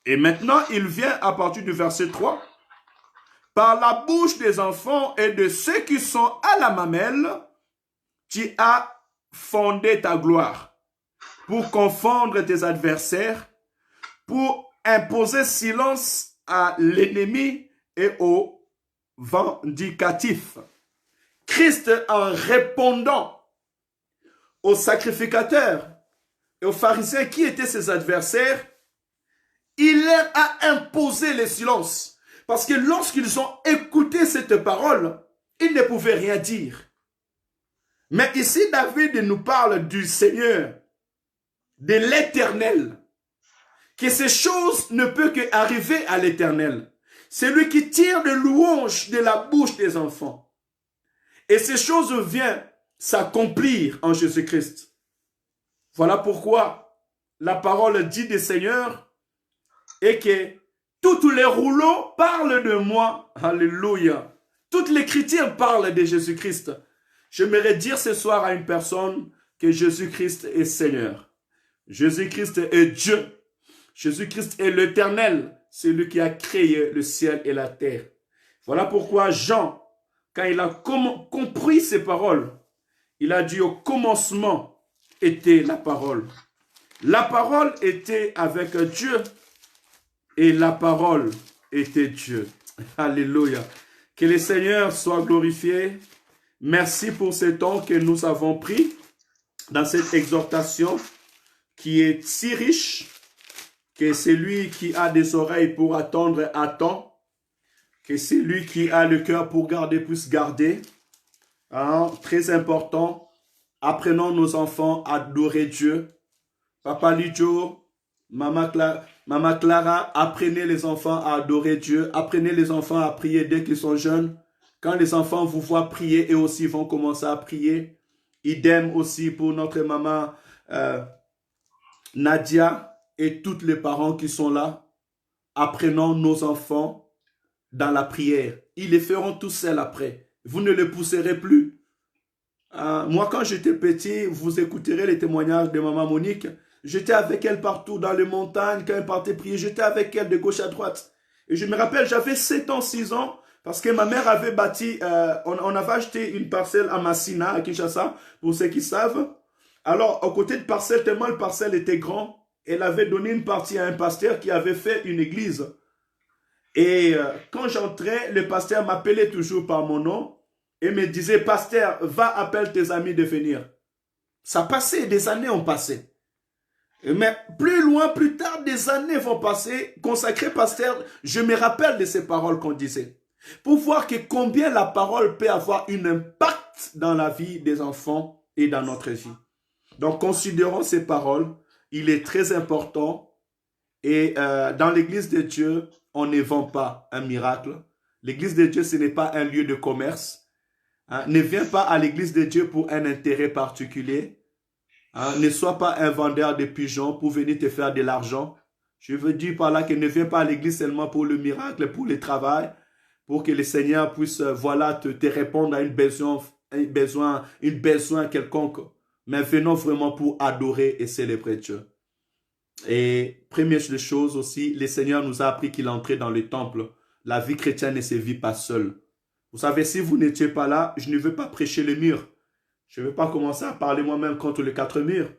Et maintenant, il vient à partir du verset 3. Par la bouche des enfants et de ceux qui sont à la mamelle, tu as fondé ta gloire pour confondre tes adversaires, pour imposer silence à l'ennemi et au vindicatif. Christ, en répondant aux sacrificateurs et aux pharisiens qui étaient ses adversaires, il leur a imposé le silence. Parce que lorsqu'ils ont écouté cette parole, ils ne pouvaient rien dire. Mais ici, David nous parle du Seigneur, de l'Éternel, que ces choses ne peuvent qu'arriver à l'Éternel. C'est lui qui tire de louanges de la bouche des enfants. Et ces choses viennent s'accomplir en Jésus-Christ. Voilà pourquoi la parole dit des Seigneurs et que tous les rouleaux parlent de moi. Alléluia. Toute l'écriture parle de Jésus-Christ. J'aimerais dire ce soir à une personne que Jésus-Christ est Seigneur. Jésus-Christ est Dieu. Jésus-Christ est l'Éternel. C'est lui qui a créé le ciel et la terre. Voilà pourquoi Jean, quand il a compris ces paroles, il a dit au commencement était la parole. La parole était avec Dieu et la parole était Dieu. Alléluia. Que le Seigneur soit glorifié. Merci pour ce temps que nous avons pris dans cette exhortation qui est si riche que celui qui a des oreilles pour attendre attend, que celui qui a le cœur pour garder puisse garder. Très important, apprenons nos enfants à adorer Dieu. Papa Lidjo, Maman Clara, apprenez les enfants à adorer Dieu. Apprenez les enfants à prier dès qu'ils sont jeunes. Quand les enfants vous voient prier, eux aussi vont commencer à prier. Idem aussi pour notre maman Nadia et tous les parents qui sont là. Apprenons nos enfants dans la prière. Ils les feront tout seuls après. Vous ne les pousserez plus. Moi, quand j'étais petit, vous écouterez les témoignages de maman Monique. J'étais avec elle partout dans les montagnes. Quand elle partait prier, j'étais avec elle de gauche à droite. Et je me rappelle, j'avais 7 ans, 6 ans. Parce que ma mère avait bâti, on avait acheté une parcelle à Massina, à Kinshasa, pour ceux qui savent. Alors, au côté de parcelle, tellement le parcelle était grand, elle avait donné une partie à un pasteur qui avait fait une église. Et quand j'entrais, le pasteur m'appelait toujours par mon nom et me disait, pasteur, va appeler tes amis de venir. Ça passait, des années ont passé. Mais plus loin, plus tard, des années vont passer. Consacré pasteur, je me rappelle de ces paroles qu'on disait. Pour voir que combien la parole peut avoir un impact dans la vie des enfants et dans notre vie. Donc, considérons ces paroles. Il est très important Et dans l'église de Dieu, on ne vend pas un miracle. L'église de Dieu, ce n'est pas un lieu de commerce. Hein. Ne viens pas à l'église de Dieu pour un intérêt particulier. Hein. Ne sois pas un vendeur de pigeons pour venir te faire de l'argent. Je veux dire par là que ne viens pas à l'église seulement pour le miracle, pour le travail, pour que le Seigneur puisse voilà, te répondre à un besoin quelconque. Mais venons vraiment pour adorer et célébrer Dieu. Et première chose aussi, le Seigneur nous a appris qu'il entrait dans le temple. La vie chrétienne ne se vit pas seule. Vous savez, si vous n'étiez pas là, je ne veux pas prêcher le mur. Je ne veux pas commencer à parler moi-même contre les quatre murs.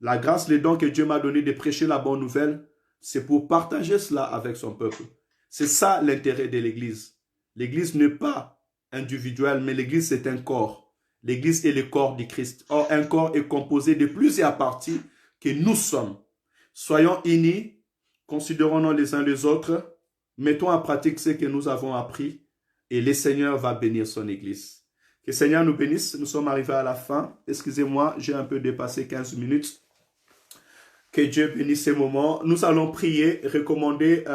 La grâce, le don que Dieu m'a donné de prêcher la bonne nouvelle, c'est pour partager cela avec son peuple. C'est ça l'intérêt de l'Église. L'Église n'est pas individuelle, mais l'Église c'est un corps. L'Église est le corps du Christ. Or, un corps est composé de plusieurs parties que nous sommes. Soyons unis, considérons-nous les uns les autres, mettons en pratique ce que nous avons appris et le Seigneur va bénir son Église. Que le Seigneur nous bénisse. Nous sommes arrivés à la fin. Excusez-moi, j'ai un peu dépassé 15 minutes. Que Dieu bénisse ces moments. Nous allons prier, recommander,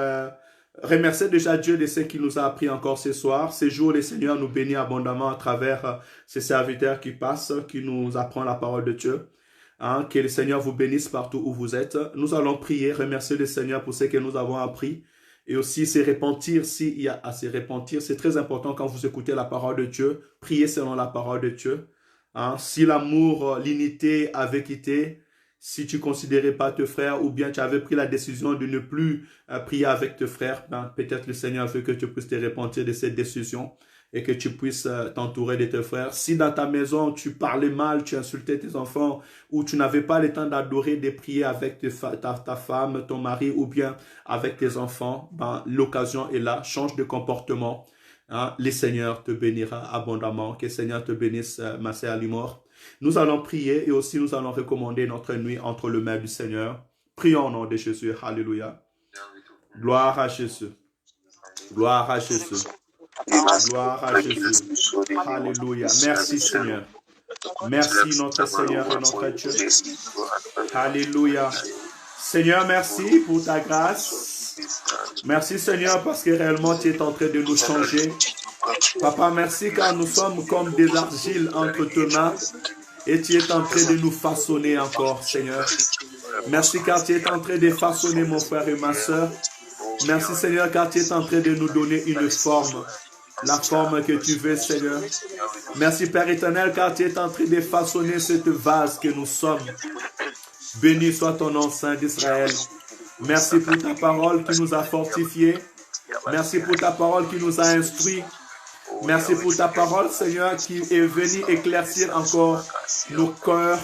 remercier déjà Dieu de ce qu'il nous a appris encore ce soir. Ces jours, le Seigneur nous bénit abondamment à travers ces serviteurs qui passent, qui nous apprennent la parole de Dieu. Hein, que le Seigneur vous bénisse partout où vous êtes. Nous allons prier, remercier le Seigneur pour ce que nous avons appris. Et aussi se repentir, s'il y a à se repentir. C'est très important quand vous écoutez la parole de Dieu. Priez selon la parole de Dieu. Hein, si l'amour, l'unité avait quitté, si tu ne considérais pas tes frères ou bien tu avais pris la décision de ne plus prier avec tes frères, ben, peut-être le Seigneur veut que tu puisses te repentir de cette décision et que tu puisses t'entourer de tes frères. Si dans ta maison, tu parlais mal, tu insultais tes enfants ou tu n'avais pas le temps d'adorer, de prier avec ta femme, ton mari ou bien avec tes enfants, ben, l'occasion est là. Change de comportement. Hein? Le Seigneur te bénira abondamment. Que le Seigneur te bénisse, ma sœur Limor. Nous allons prier et aussi nous allons recommander notre nuit entre les mains du Seigneur. Prions au nom de Jésus. Alléluia. Gloire à Jésus. Gloire à Jésus. Gloire à Jésus. Alléluia. Merci Seigneur. Merci notre Seigneur et notre Dieu. Alléluia. Seigneur, merci pour ta grâce. Merci Seigneur parce que réellement tu es en train de nous changer. Papa, merci car nous sommes comme des argiles entre tes mains et tu es en train de nous façonner encore, Seigneur. Merci car tu es en train de façonner mon frère et ma soeur. Merci Seigneur car tu es en train de nous donner une forme, la forme que tu veux, Seigneur. Merci Père éternel car tu es en train de façonner cette vase que nous sommes. Béni soit ton nom, Saint d'Israël. Merci pour ta parole qui nous a fortifiés. Merci pour ta parole qui nous a instruits. Merci pour ta parole, Seigneur, qui est venue éclaircir encore nos cœurs,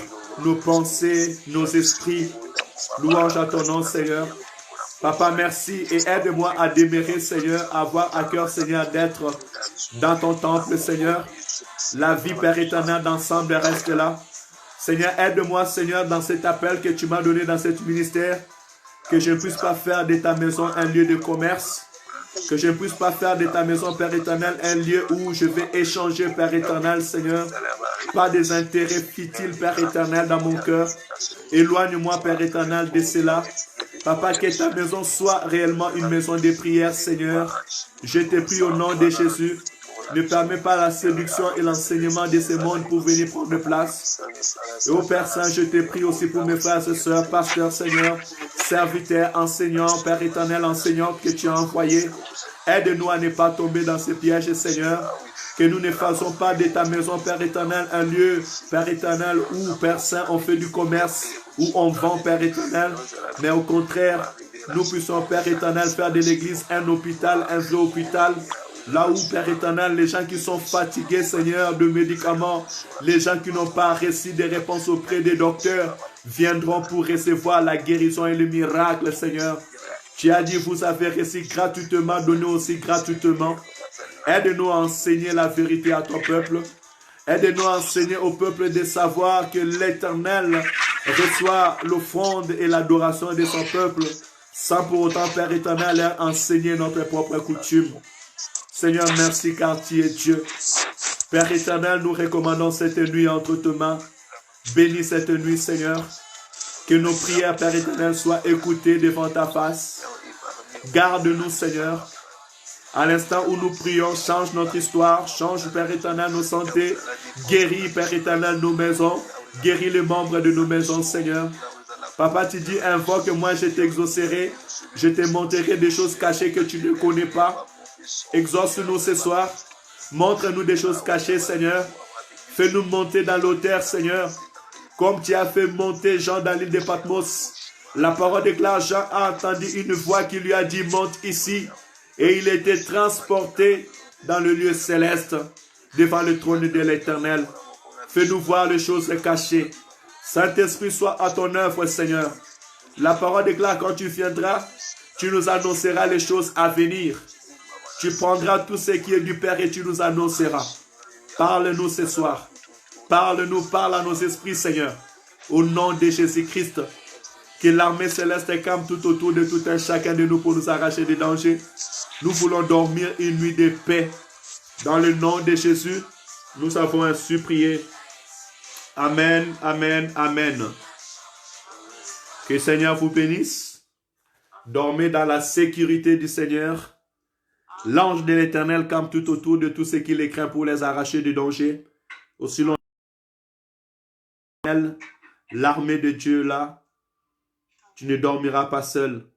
nos pensées, nos esprits. Louange à ton nom, Seigneur. Papa, merci et aide-moi à demeurer, Seigneur, à avoir à cœur, Seigneur, d'être dans ton temple, Seigneur. La vie, Père éternel, d'ensemble reste là. Seigneur, aide-moi, Seigneur, dans cet appel que tu m'as donné dans ce ministère, que je ne puisse pas faire de ta maison un lieu de commerce. Que je ne puisse pas faire de ta maison, Père éternel, un lieu où je vais échanger, Père éternel, Seigneur, pas des intérêts futiles, Père éternel, dans mon cœur. Éloigne-moi, Père éternel, de cela. Papa, que ta maison soit réellement une maison de prière, Seigneur. Je te prie au nom de Jésus. Ne permets pas la séduction et l'enseignement de ce monde pour venir prendre place. Et au Père Saint, je te prie aussi pour mes frères et sœurs, pasteurs, Seigneur, serviteurs, enseignants, Père éternel, enseignants que tu as envoyés. Aide-nous à ne pas tomber dans ces pièges, Seigneur. Que nous ne faisons pas de ta maison, Père éternel, un lieu, Père éternel, où, Père Saint, on fait du commerce, où on vend, Père éternel. Mais au contraire, nous puissions, Père éternel, faire de l'église un hôpital, un vrai hôpital. Là où, Père éternel, les gens qui sont fatigués, Seigneur, de médicaments, les gens qui n'ont pas reçu des réponses auprès des docteurs, viendront pour recevoir la guérison et le miracle, Seigneur. Tu as dit, vous avez reçu gratuitement, donné aussi gratuitement. Aide-nous à enseigner la vérité à ton peuple. Aide-nous à enseigner au peuple de savoir que l'Éternel reçoit l'offrande et l'adoration de son peuple, sans pour autant, Père éternel, leur enseigner notre propre coutume. Seigneur, merci car tu es Dieu. Père éternel, nous recommandons cette nuit entre tes mains. Bénis cette nuit, Seigneur. Que nos prières, Père éternel, soient écoutées devant ta face. Garde-nous, Seigneur. À l'instant où nous prions, change notre histoire, change, Père éternel, nos santé, guéris, Père éternel, nos maisons, guéris les membres de nos maisons, Seigneur. Papa, tu dis, invoque, moi je t'exaucerai, je te montrerai des choses cachées que tu ne connais pas. Exauce-nous ce soir, montre-nous des choses cachées, Seigneur. Fais-nous monter dans l'autel, Seigneur, comme tu as fait monter Jean dans l'île de Patmos. La parole déclare, Jean a entendu une voix qui lui a dit, monte ici. Et il était transporté dans le lieu céleste, devant le trône de l'Éternel. Fais-nous voir les choses cachées. Saint-Esprit, sois à ton œuvre, Seigneur. La parole déclare, quand tu viendras, tu nous annonceras les choses à venir. Tu prendras tout ce qui est du Père et tu nous annonceras. Parle-nous ce soir. Parle-nous, parle à nos esprits, Seigneur. Au nom de Jésus-Christ. Que l'armée céleste campe tout autour de tout un chacun de nous pour nous arracher des dangers. Nous voulons dormir une nuit de paix. Dans le nom de Jésus, nous avons ainsi prié. Amen, amen, amen. Que le Seigneur vous bénisse. Dormez dans la sécurité du Seigneur. L'ange de l'Éternel campe tout autour de tout ce qui les craint pour les arracher du danger. Aussi longtemps, l'armée de Dieu là, tu ne dormiras pas seul.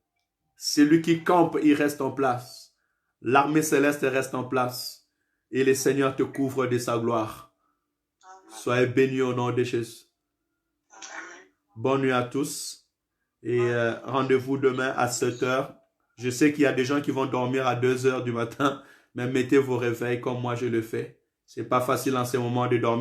Celui qui campe, il reste en place. L'armée céleste reste en place. Et le Seigneur te couvre de sa gloire. Soyez bénis au nom de Jésus. Bonne nuit à tous. Et rendez-vous demain à 7 h. Je sais qu'il y a des gens qui vont dormir à 2 h du matin. Mais mettez vos réveils comme moi je le fais. Ce n'est pas facile en ce moment de dormir.